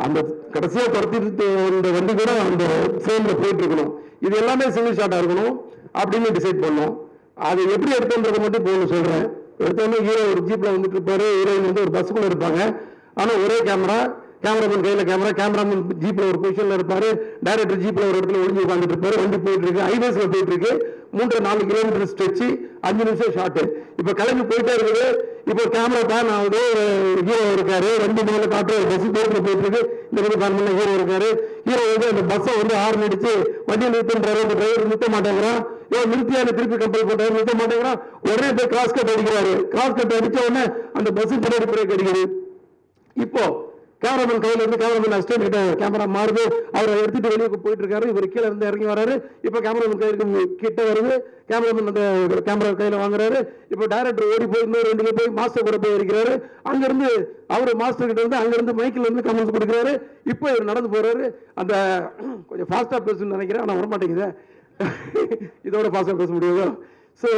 அந்த கடைசியா துரத்திட்டு அந்த வண்டி கூட அந்த ஃப்ரேம்ல போயிட்டு இருக்கணும். இது எல்லாமே சிங்கிள் ஷாட்டா இருக்கணும் அப்படின்னு டிசைட் பண்ணோம். அது எப்படி எடுத்தோன்றதை மட்டும் இப்போ சொல்றேன். எடுத்தோன்னே ஹீரோ ஒரு ஜீப்ல வந்துட்டு இருப்பாரு, ஹீரோயின் வந்து ஒரு பஸ்ஸுக்குள்ள இருப்பாங்க. ஆனா ஒரே கேமராமேன் கையில கேமராமேன் ஜீப்ல ஒரு பொசிஷன்ல இருப்பாரு, டைரக்டர் ஜீப்ல ஒரு இடத்துல ஒளிஞ்சு உட்காந்துட்டு இருப்பாரு. வண்டி போயிட்டு இருக்கு, ஹைவேஸ்ல போயிட்டு இருக்கு, 3-4 கிலோமீட்டர் ஸ்ட்ரெச், 5 நிமிஷம் ஷாட். இப்ப கிளம்பி போயிட்டே இருக்குது. இப்போ கேமரா பேன் ஆகுது, ஹீரோ இருக்காரு, வண்டி மேல காட்டு பஸ் போயிட்டு இருக்கு, இந்த மாதிரி பேன் பண்ண ஹீரோ இருக்காரு. ஹீரோ வந்து அந்த பஸ்ஸை வந்து ஹார்ன் அடிச்சு வண்டியை நிறுத்துன்றாரு. அந்த டிரைவர் நிறுத்த மாட்டேங்கிறான். நிறுத்தியான திருப்பி கம்பல் போட்டாரு, நிறுத்த மாட்டேங்கிறான். உடனே போய் கிராஸ் கட் அடிக்கிறாரு. கிராஸ் கட் அடிச்ச உடனே அந்த பஸ் பின்னாடி பிரேக் அடிக்குது. இப்போ கேமராமேன் கையில இருந்து கேமராமேன் அசிஸ்டன்ட் கேமரா மாறுது, அவரை எடுத்துட்டு வெளியே போயிட்டு இருக்காரு. இவர் கீழே இருந்து இறங்கி வராரு. இப்போ கேமராமேன் கையில கிட்ட வருது, கேமராமேன் அந்த கேமரா கையில வாங்குறாரு. இப்போ டைரக்டர் ஓடி போய் இன்னொரு வண்டியில போய் மாஸ்டர் கூட போய் இருக்கிறாரு. அங்கிருந்து அவரு மாஸ்டர் கிட்ட இருந்து அங்கிருந்து மைக்கில் இருந்து கமெண்ட்ஸ் கொடுக்குறாரு. இப்போ இவர் நடந்து போறாரு. அந்த கொஞ்சம் ஃபாஸ்டா பேசணும்னு நினைக்கிறேன், ஆனா வரமாட்டேங்குது. இதோட ஃபாஸ்டா பேச முடியுதோ. ஸோ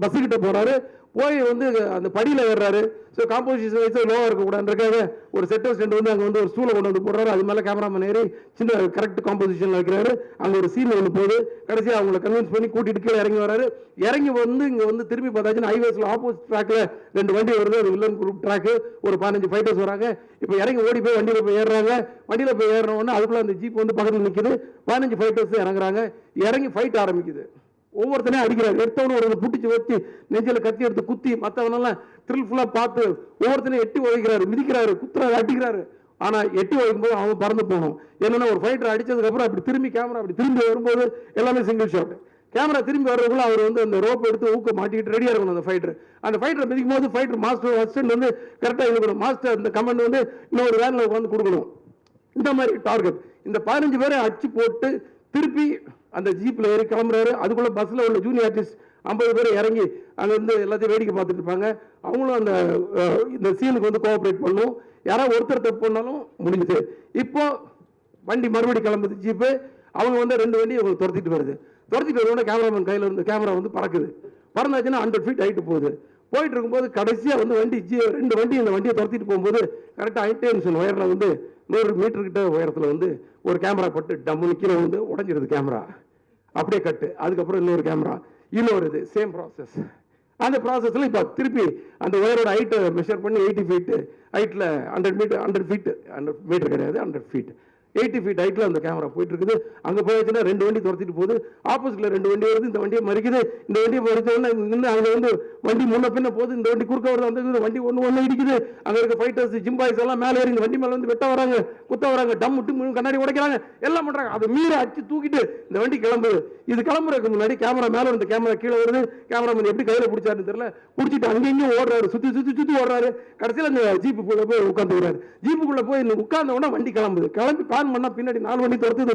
பஸ் கிட்ட போறாரு. போய் வந்து அந்த படியில் ஏறுறாரு. ஸோ காம்போசிஷன் வைஸ் லோவாக இருக்கக்கூடாதுன்றக்காக ஒரு செட்டர் ஸ்டாண்ட் வந்து அங்கே வந்து ஒரு ஸ்டூலை கொண்டு வந்து போடுறாரு. அது மேலே கேமராமேன் ஏறி சின்ன கரெக்ட் காம்போசிஷனில் வைக்கிறாரு. அங்கே ஒரு சீன் ஒன்று போகுது. கடைசியாக அவங்கள கன்வின்ஸ் பண்ணி கூட்டிட்டு கீழே இறங்கி வராரு. இறங்கி வந்து இங்கே வந்து திரும்பி பார்த்தாச்சுன்னா ஹைவேஸில் ஆப்போசிட் ட்ராக்ல 2 வண்டி வருது. அது வில்லன் குரூப் ட்ராக்கு. ஒரு 15 ஃபைட்டர்ஸ் வராங்க. இப்போ இறங்கி ஓடி போய் வண்டியில் போய் ஏறுறாங்க. வண்டியில் போய் ஏறின உடனே அதுக்குள்ள அந்த ஜீப் வந்து பக்கத்தில் நிற்கிது. 15 ஃபைட்டர்ஸ் இறங்குறாங்க. இறங்கி ஃபைட் ஆரம்பிக்குது. ஒவ்வொருத்தனையும் அடிக்கிறாரு. எடுத்தவனு ஒரு புட்டிச்சு வச்சு நெஞ்சில கத்தி எடுத்து குத்தி மற்றவனெல்லாம் த்ரில்ஃபுல்லாக பார்த்து ஒவ்வொருத்தனையும் எட்டி உதைக்கிறாரு, மிதிக்கிறாரு, குத்துறாரு, அடிக்கிறாரு. ஆனால் எட்டி உதைக்கும் போது அவன் பறந்து போகணும். என்னன்னா ஒரு ஃபைட்டர் அடிச்சதுக்கப்புறம் அப்படி திரும்பி கேமரா அப்படி திரும்பி வரும்போது எல்லாமே சிங்கிள் ஷாட். கேமரா திரும்பி வர்றதுக்குள்ள அவர் வந்து அந்த ரோப் எடுத்து ஊக்க மாட்டிக்கிட்டு ரெடியாக இருக்கணும் அந்த ஃபைட்டர். அந்த ஃபைட்டரை மிதிக்கும் போது ஃபைட்டர் மாஸ்டர் அசிஸ்டன்ட் வந்து கரெக்டாக இருக்கணும். மாஸ்டர் அந்த கமெண்ட் வந்து இன்னொரு வேனில் உட்காந்து கொடுக்கணும். இந்த மாதிரி டார்கெட். இந்த 15 பேரை அடிச்சு போட்டு திருப்பி அந்த ஜீப்பில் ஏறி கிளம்புறாரு. அதுக்குள்ள பஸ்ஸில் உள்ள ஜூனியர் ஆர்டிஸ்ட் 50 பேர் இறங்கி அங்கே வந்து எல்லாத்தையும் வேடிக்கை பார்த்துட்டு இருப்பாங்க. அவங்களும் அந்த இந்த சீனுக்கு வந்து கோஆப்ரேட் பண்ணும். யாராவது ஒருத்தர் தப்பு பண்ணாலும் முடிஞ்சுது. இப்போ வண்டி மறுபடி கிளம்புது ஜீப்பு. அவங்க வந்து 2 வண்டி அவங்க துரத்திட்டு வருது. துரத்திட்டு வருவோட கேமராமேன் கையில் இருந்து கேமரா வந்து பறக்குது. பறந்தாச்சுன்னா 100 ஃபீட் ஹைட்டு போகுது. போயிட்டு இருக்கும்போது கடைசியாக வந்து வண்டி 2 வண்டி இந்த வண்டியை துரத்திட்டு போகும்போது கரெக்டாக ஹைடென்ஷன் ஒயரில் வந்து 100 மீட்டர் கிட்ட உயரத்தில் வந்து ஒரு கேமரா பட்டு டம்முன்னு கீழே வந்து உடஞ்சிருது கேமரா. அப்படியே கட்டு. அதுக்கப்புறம் இன்னொரு கேமரா, இன்னொரு இது சேம் ப்ராசஸ். அந்த ப்ராசஸில் இப்போ திருப்பி அந்த ஒயரோட ஹைட்டை மெஷர் பண்ணி 80 ஃபீட்டு ஹைட்டில் 100 மீட்டர் கிடையாது 100 ஃபீட் 80 ஃபீட் ஹைட்டில் அந்த கேமரா போயிட்டு இருக்குது. அங்கே போயிடுச்சுன்னா 2 வண்டி துரத்திட்டு போகுது. ஆப்போசிட்டில் 2 வண்டி வருது. இந்த வண்டியை மறிக்குது. இந்த வண்டியை மறிச்சோன்னா நின்று அங்கே வந்து வண்டி முன்ன பின்ன போகுது. இந்த வண்டி குறுக்க வருது. அந்த வண்டி ஒன்று இடிக்குது. அங்கே இருக்க ஃபைட்டர்ஸ் ஜிம்பாய்ஸ் எல்லாம் மேலே ஏறி இந்த வண்டி மேலே வந்து வெட்ட வராங்க, குத்த வராங்க, டம் விட்டு கண்ணாடி உடைக்கிறாங்க, எல்லாம் பண்ணுறாங்க. அதை மீற அடிச்சு தூக்கிட்டு இந்த வண்டி கிளம்புது. இது கிளம்புறதுக்கு முன்னாடி கேமரா மேலே இருந்த கேமரா கீழே வருது. கேமராமேன் எப்படி கையில் பிடிச்சாருன்னு தெரியல. பிடிச்சிட்டு அங்கேயும் ஓடுறாரு, சுற்றி ஓடுறாரு. கடைசியில் அந்த ஜீப்புக்குள்ளே போய் உட்காந்துக்கிறாரு. ஜீப்புக்குள்ளே போய் உட்கார்ந்த உடனே வண்டி கிளம்புது. கிளம்பி பண்ணா பின்னாடி 4 வண்டி துரத்துது.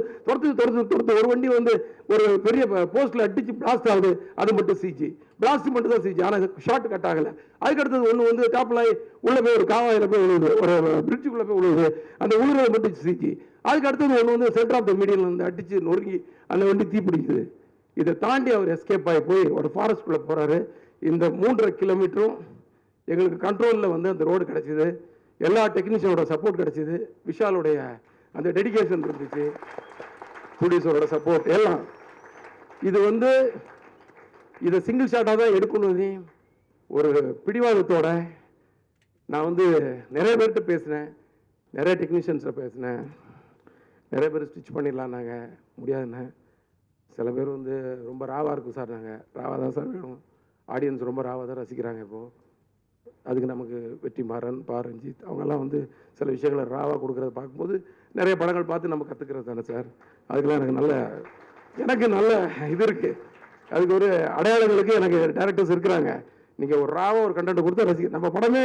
ஒரு வண்டி வந்து ஒரு பெரிய போஸ்ட்ல அடிச்சு பிளாஸ்ட் ஆகுது. அது மட்டும் சிஜி. பிளாஸ்ட் மட்டும் தான் சிஜி. ஆனால் ஷார்ட் கட் ஆகல. அதுக்கு அடுத்தது ஒன்று வந்து டாப்ல உள்ள போய் ஒரு காவாயில போய் விழுவுது, ஒரு பிரிட்ஜுக்குள்ள போய் விழுவுது. அந்த உழுறது மட்டும் சிஜி. அதுக்கு அடுத்தது ஒன்று வந்து சென்டர் ஆஃப் த மீடியல் வந்து அடிச்சு நொறுங்கி அந்த வண்டி தீப்பிடிக்குது. இதை தாண்டி அவர் எஸ்கேப் ஆகி போய் ஒரு ஃபாரஸ்ட்குள்ள போறாரு. இந்த 3.5 கிலோமீட்டரும் எங்களுக்கு கண்ட்ரோலில் வந்து அந்த ரோடு கிடைச்சிது. எல்லா டெக்னீஷியனோட சப்போர்ட் கிடைச்சிது. விஷாலுடைய அந்த டெடிகேஷன் இருந்துச்சு, ப்ரொடியூசரோட சப்போர்ட் எல்லாம். இது வந்து இதை சிங்கிள் ஷாட்டாக தான் எடுக்கணும். ஒரு பிடிவாதத்தோட நான் வந்து நிறைய பேர்கிட்ட பேசினேன், நிறைய டெக்னீஷியன்ஸை பேசினேன். நிறைய பேர் ஸ்டிச் பண்ணிடலாம் நாங்கள் முடியாதுண்ணே. சில பேர் வந்து ரொம்ப ராவாக இருக்கும் சார், நாங்கள் ராவாக தான் சார் வேணும். ஆடியன்ஸ் ரொம்ப ராவாக தான் ரசிக்கிறாங்க. இப்போது அதுக்கு நமக்கு வெற்றிமாறன், ரஞ்சித் அவங்கெல்லாம் வந்து சில விஷயங்களை ராவாக கொடுக்குறத பார்க்கும்போது நிறைய படங்கள் பார்த்து நம்ம கற்றுக்கிறது தானே சார். அதுக்கெல்லாம் எனக்கு நல்ல இது இருக்குது. அதுக்கு ஒரு அடையாளங்களுக்கு எனக்கு டேரக்டர்ஸ் இருக்கிறாங்க. நீங்கள் ஒரு ராவாக ஒரு கண்டென்ட் கொடுத்தா ரசிக்க. நம்ம படமே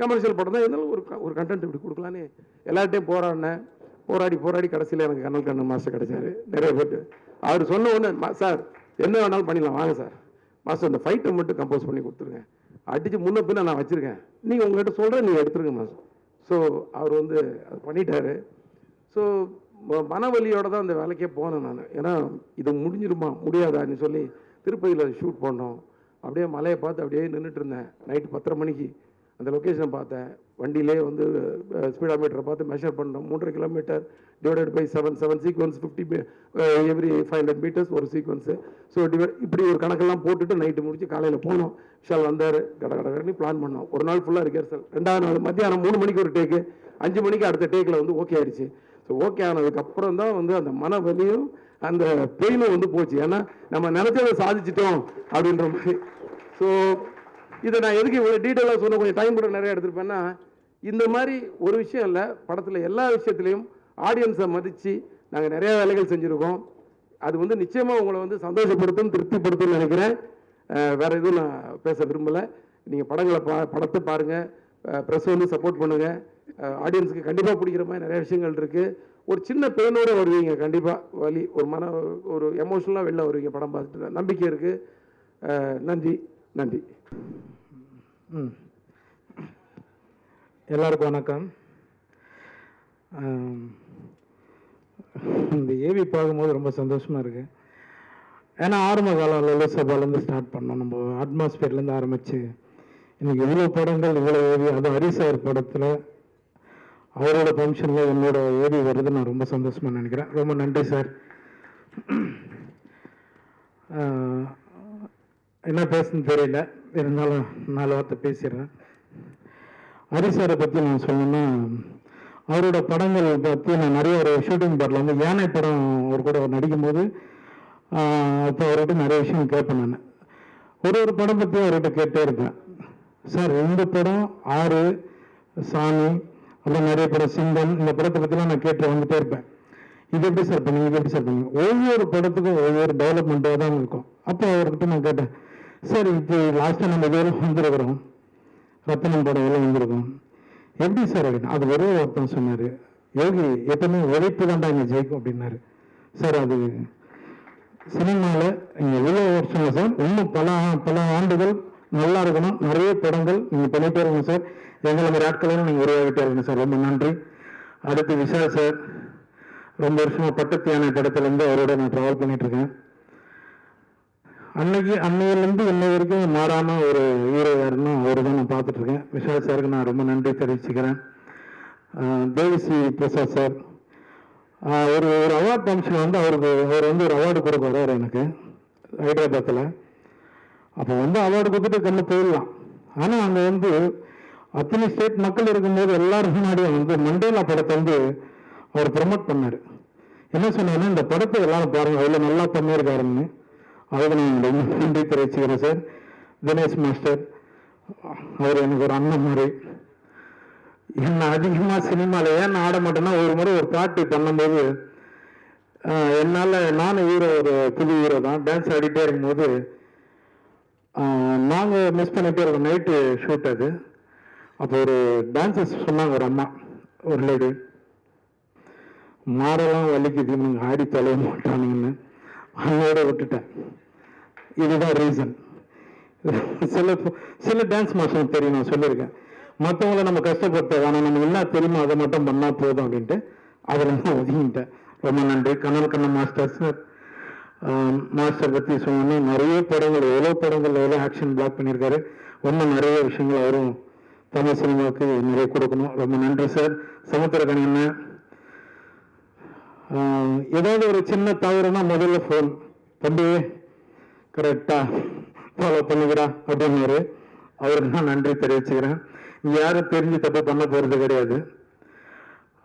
கமர்ஷியல் படம் தான் இருந்தாலும் ஒரு கண்டென்ட் இப்படி கொடுக்கலான்னு எல்லார்ட்டையும் போராடி கடைசியில் எனக்கு கண்ணன் மாஸ்டர் கிடைச்சாரு. நிறைய பேர் அவர் சொன்ன உடனே சார் என்ன வேணாலும் பண்ணிடலாம் வாங்க சார், மாஸ்டர் அந்த ஃபைட்டை மட்டும் கம்போஸ் பண்ணி கொடுத்துருங்க, அடித்து முன்ன பின்ன நான் வச்சுருக்கேன், நீங்கள் உங்கள்கிட்ட சொல்கிறேன், நீங்கள் எடுத்துருங்க மாஸ்டர். ஸோ அவர் வந்து அது பண்ணிட்டாரு. ஸோ மனவலியோடு தான் அந்த வேலைக்கே போனேன் நான். ஏன்னா இது முடிஞ்சிருமா முடியாதான்னு சொல்லி திருப்பதியில் ஷூட் பண்ணோம். அப்படியே மலையை பார்த்து அப்படியே நின்றுட்டு இருந்தேன். நைட்டு 10:30 மணிக்கு அந்த லொக்கேஷனை பார்த்தேன். வண்டியிலே வந்து ஸ்பீடாமீட்டரை பார்த்து மெஷர் பண்ணோம். 3.5 kilometre divided by 7 sequence 50 every 500 metres ஒரு சீக்வன்ஸு. ஸோ இப்படி ஒரு கணக்கெல்லாம் போட்டுட்டு நைட்டு முடிச்சு காலையில் போனோம். விஷால் வந்தார். கடகடன்னு பிளான் பண்ணோம். ஒரு நாள் ஃபுல்லாக ரிஹர்சல். 2வது நாள் மத்தியானம் 3 மணிக்கு ஒரு டேக்கு, 5 மணிக்கு அடுத்த டேக்கில் வந்து ஓகே ஆயிடுச்சு. ஸோ ஓகே ஆனதுக்கப்புறம் தான் வந்து அந்த மன வலியும் அந்த பெயினும் வந்து போச்சு. ஏன்னா நம்ம நினைச்சதை சாதிச்சிட்டோம் அப்படின்ற மாதிரி. ஸோ இதை நான் எதுக்கு இவ்வளோ டீட்டெயிலாக சொன்ன, கொஞ்சம் டைம் கூட நிறைய எடுத்துருப்பேன்னா, இந்த மாதிரி ஒரு விஷயம் இல்லை, படத்தில் எல்லா விஷயத்துலையும் ஆடியன்ஸை மதித்து நாங்கள் நிறைய வேலைகள் செஞ்சுருக்கோம். அது வந்து நிச்சயமாக உங்களை வந்து சந்தோஷப்படுத்தும், திருப்திப்படுத்தும் நினைக்கிறேன். வேறு எதுவும் நான் பேச விரும்பலை. நீங்கள் படத்தை பாருங்கள், ப்ரெஸ் வந்து சப்போர்ட் பண்ணுங்கள். ஆடியன்ஸுக்கு கண்டிப்பாக பிடிக்கிற மாதிரி நிறைய விஷயங்கள் இருக்குது. ஒரு சின்ன பெயினோடு வருவீங்க கண்டிப்பாக. வலி ஒரு எமோஷனலாக வெளில வருவீங்க படம் பார்த்துட்டு. நம்பிக்கை இருக்குது. நன்றி. எல்லாருக்கும் வணக்கம். இந்த ஏவி பார்க்கும்போது ரொம்ப சந்தோஷமாக இருக்குது. ஏன்னா ஆரம்ப காலம் லலித் சபாலேருந்து ஸ்டார்ட் பண்ணோம். நம்ம அட்மாஸ்பியர்லேருந்து ஆரம்பித்து இன்னைக்கு இவ்வளோ படங்கள் இவ்வளோ ஏவி அது ஹரிசார் படத்தில் அவரோட ஃபங்க்ஷனில் என்னோட ஏவி வருது நான் ரொம்ப சந்தோஷமாக நினைக்கிறேன். ரொம்ப நன்றி சார். என்ன பேசுன்னு தெரியல, இருந்தாலும் 4 வார்த்தை பேசிடுறேன். ஹரிசாரை பற்றி நான் சொல்லணும்னா, அவரோட படங்கள் பற்றி நான் நிறைய ஒரு ஷூட்டிங் பாட்டில் வந்து யானை படம் அவர் கூட நடிக்கும்போது அப்போ அவர்கிட்ட நிறைய விஷயம் கேட்பேன். நான் ஒரு படம் பற்றி அவர்கிட்ட கேட்டே இருப்பேன். சார் இந்த படம் 6 சாமி அப்புறம் நிறைய படம் சிங்கம், இந்த படத்தை பற்றிலாம் நான் கேட்டு வந்துட்டே இருப்பேன். இது எப்படி சார் பண்ணுங்க, இது எப்படி சார் பண்ணுங்க. ஒவ்வொரு படத்துக்கும் ஒவ்வொரு டெவலப்மெண்ட்டாக தான் இருக்கும். அப்போ அவர்கிட்ட நான் கேட்டேன், சார் இப்போ லாஸ்ட்டாக நம்ம இதெல்லாம் வந்துருக்கிறோம், ரத்தனம் படம் எல்லாம் வந்திருக்கோம், எப்படி சார் அப்படின்னு. அது ஒரே ஒருத்தன் சொன்னார், யோகி எப்பவுமே உழைப்பு தான்டா இங்கே ஜெயிக்கும் அப்படின்னாரு. சார் அது சினிமாவில் இங்கே எவ்வளோ வருஷம் சார், இன்னும் பல ஆண்டுகள் நல்லா இருக்கணும், நிறைய படங்கள் நீங்கள் பண்ணிட்டே இருக்கணும் சார். எங்களை மாதிரி ஆட்களையும் நீங்கள் உருவாகிட்டே இருக்கணும் சார். ரொம்ப நன்றி. அடுத்து விஷால் சார், ரொம்ப வருஷமாக பட்டத்து யானை படத்துலேருந்து அவரோட நான் ட்ராவல் பண்ணிகிட்ருக்கேன். அன்னையிலேருந்து இன்னை வரைக்கும் மாறாமல் ஒரு ஹீரோ யாருன்னா அவர் தான் நான் பார்த்துட்ருக்கேன். விஷால் சாருக்கு நான் ரொம்ப நன்றி தெரிவிச்சுக்கிறேன். தேவிஸ்ரீ பிரசாத் சார், ஒரு அவார்ட் ஃபங்க்ஷன் வந்து அவர் வந்து ஒரு அவார்டு கொடுக்க வர்றாரு எனக்கு ஹைதராபாத்தில். அப்போ வந்து அவார்டு கொடுத்துட்டு கண்ணு போயிடலாம். ஆனால் அங்கே வந்து அத்தனை ஸ்டேட் மக்கள் இருக்கும்போது எல்லாரும் முன்னாடியும் வந்து மண்டேலா படத்தை வந்து அவர் ப்ரமோட் பண்ணார். என்ன சொன்னாங்கன்னா, இந்த படத்தை எல்லாரும் பாருங்கள், அவ்வளோ நல்லா பண்ணியிருக்காருன்னு. அதுக்கு நான் ரொம்ப நன்றி தெரிவிச்சுக்கிறேன் சார். தினேஷ் மாஸ்டர், அவர் எனக்கு ஒரு அண்ணன் மாதிரி. என்ன அதிகமாக சினிமாவில் ஏன் ஆட மாட்டேன்னா, ஒரு முறை ஒரு பாட்டு பண்ணும்போது என்னால் நானும் ஹீரோ, ஒரு புது ஹீரோ தான், டான்ஸ் ஆடிட்டே இருக்கும்போது நாங்கள் மிஸ் பண்ணிகிட்டே இருக்கோம். நைட்டு ஷூட் அது. அப்போ ஒரு டான்ஸர்ஸ் சொன்னாங்க, ஒரு அம்மா, ஒரு லேடி, மாடெல்லாம் வலிக்குது, நீங்கள் ஆடி தொலைய மாட்டானுங்கன்னு. அண்ணோட விட்டுட்டேன். இதுதான் ரீசன். சில டான்ஸ் மாஸ்டர் தெரியும், நான் சொல்லியிருக்கேன், மற்றவங்கள நம்ம கஷ்டப்படுத்த ஆனால் நமக்கு என்ன தெரியுமோ அதை மட்டும் பண்ணால் போதும் அப்படின்ட்டு அதில் நான் ஒதுங்கிட்டேன். ரொம்ப நன்றி. கண்ணன் மாஸ்டர் சார், மாஸ்டர் பற்றி சொன்னோன்னா நிறைய படங்கள், எவ்வளோ படங்கள், எவ்வளோ ஆக்ஷன் பிளாக் பண்ணியிருக்காரு. இன்னும் நிறைய விஷயங்கள் அவரும் தமிழ் சினிமாவுக்கு நிறைய கொடுக்கணும். ரொம்ப நன்றி சார். சமுத்திரக்கணி அண்ணன், ஏதாவது ஒரு சின்ன தவறுனா முதல்ல ஃபோன், தம்பி கரெக்டாக ஃபாலோ பண்ணுகிறா அப்படின்னாரு. அவருக்கு நான் நன்றி தெரிவிச்சுக்கிறேன். இங்கே யாரும் தெரிஞ்சு தப்பு பண்ண போகிறது கிடையாது.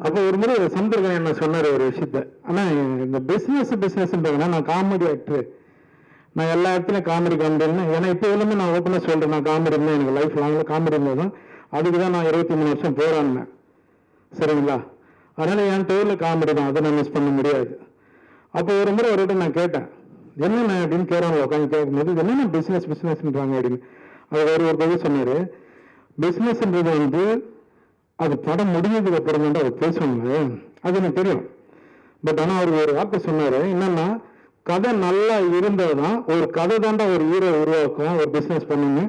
அப்போ ஒரு முறை சமுத்திரக்கணி என்ன சொன்னார் ஒரு விஷயத்த, ஆனால் இந்த பிஸ்னஸ்ன்றதுனா நான் காமெடி ஆக்டர், நான் எல்லா இடத்துலையும் காமெடி காமெடின்னு. ஏன்னா இப்போ எல்லாமே நான் ஓப்பனாக சொல்கிறேன், நான் காமெடி இருந்தால் எனக்கு லைஃப் லாங்கில் காமெடி இருந்தால் தான். அதுக்கு தான் நான் 23 வருஷம் போராடினேன், சரிங்களா. அதனால் என் டோரில் காமெடி தான், அதை நான் மிஸ் பண்ண முடியாது. அப்போ ஒரு முறை அவர்கிட்ட நான் கேட்டேன், என்னென்ன அப்படின்னு கேட்குறாங்க. உட்காந்து கேட்கும்போது என்னென்ன பிஸ்னஸ்ன்றாங்க அப்படின்னு. அது ஒரு பதில் சொன்னார், பிஸ்னஸ்ன்றது வந்து அது படம் முடிஞ்சதுக்கு அப்புறம் தான் அவர் பேசுவாங்க, அது எனக்கு தெரியும். பட் ஆனால் அவர் ஒரு வார்த்தை சொன்னார், என்னென்னா கதை நல்லா இருந்தது தான், ஒரு கதை தாண்டா ஒரு ஹீரோ உருவாக்கும், ஒரு பிஸ்னஸ் பண்ணுங்க.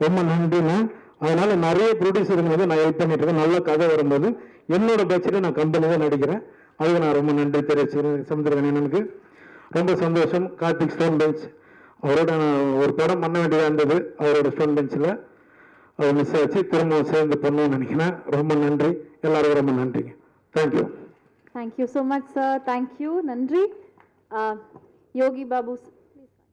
ரொம்ப நன்றிண்ணா. அதனால நிறைய ப்ரொடியூசருங்க வந்து நான் ஹெல்ப் பண்ணிட்டு இருக்கேன். நல்ல கதை வரும்போது என்னோட பட்ஜெட்டை நான் கம்பெனி தான் நடிக்கிறேன். அதுக்கு நான் ரொம்ப நன்றி தெரிவிச்சுக்கிறேன் சமுத்திரகண்ணனுக்கு. ரொம்ப சந்தோஷம். கார்த்திக் ஸ்டோன் பெஞ்ச், அவரோட நான் ஒரு படம் பண்ண வேண்டியதாக இருந்தது, அவரோட ஸ்டோன் பெஞ்சில் அவர் மிஸ் ஆச்சு. திரும்ப சேர்ந்து பண்ணுவோம்னு நினைக்கிறேன். ரொம்ப நன்றி எல்லாருக்கும், ரொம்ப நன்றிங்க. Thank you. Thank you so much sir. Thank you, நன்றி. யோகி பாபு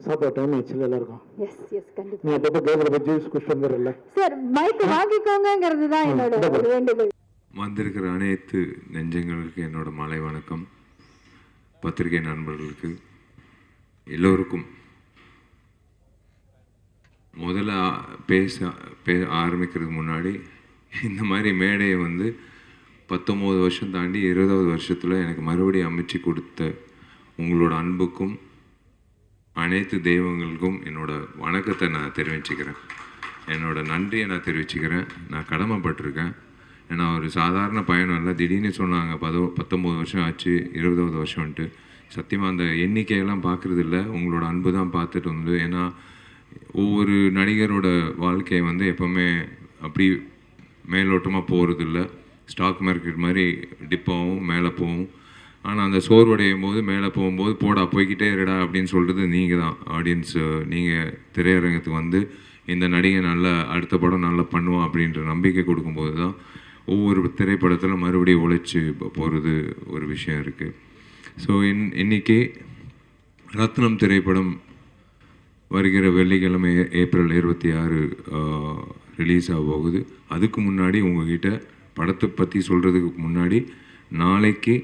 சாப்பிட டைம் ஆயிடுச்சு எல்லாருக்கும். எஸ் எஸ் கண்டிப்பா. நீ அப்பப்போ கேட்குற ஜூஸ் குடிச்சிட்டு வந்துடல சார், மைக் வாங்கிக்கோங்கிறது தான் என்னோட ஒரு வேண்டுகோள். வந்திருக்கிற அனைத்து நெஞ்சங்களுக்கு என்னோட மாலை வணக்கம். பத்திரிகை நண்பர்களுக்கு எல்லோருக்கும் முதல்ல ஆரம்பிக்கிறதுக்கு முன்னாடி இந்த மாதிரி மேடையை வந்து 19 வருஷம் தாண்டி 20வது வருஷத்தில் எனக்கு மறுபடியும் அமைச்சு கொடுத்த உங்களோட அன்புக்கும் அனைத்து தெய்வங்களுக்கும் என்னோட வணக்கத்தை நான் தெரிவிச்சுக்கிறேன். என்னோட நன்றியை நான் தெரிவிச்சுக்கிறேன். நான் கடமைப்பட்டிருக்கேன். ஏன்னா ஒரு சாதாரண பயணம் இல்லை. திடீர்னு சொன்னாங்க 19 வருஷம் ஆச்சு, 20வது வருஷம்ன்ட்டு. சத்தியமாக அந்த எண்ணிக்கையெல்லாம் பார்க்குறது இல்லை, உங்களோட அன்பு தான் பார்த்துட்டு வந்து. ஏன்னா ஒவ்வொரு நடிகரோட வாழ்க்கை வந்து எப்போவுமே அப்படி மேலோட்டமாக போகிறது இல்லை. ஸ்டாக் மார்க்கெட் மாதிரி டிப்பாகவும் மேலே போகும். ஆனால் அந்த சோர்வடையும் போது மேலே போகும்போது போடா போய்கிட்டே இருடா அப்படின்னு சொல்கிறது நீங்கள் தான். ஆடியன்ஸு நீங்கள் திரையரங்கத்துக்கு வந்து இந்த நடிகை நல்லா அடுத்த படம் நல்லா பண்ணுவான் அப்படின்ற நம்பிக்கை கொடுக்கும்போது தான் ஒவ்வொரு திரைப்படத்தில் மறுபடியும் உழைச்சி போகிறது ஒரு விஷயம் இருக்குது. ஸோ இன்னைக்கு ரத்னம் திரைப்படம் வருகிற வெள்ளிக்கிழமை ஏப்ரல் 26 ரிலீஸ் ஆக போகுது. அதுக்கு முன்னாடி உங்ககிட்ட படத்தை பற்றி சொல்கிறதுக்கு முன்னாடி நாளைக்கு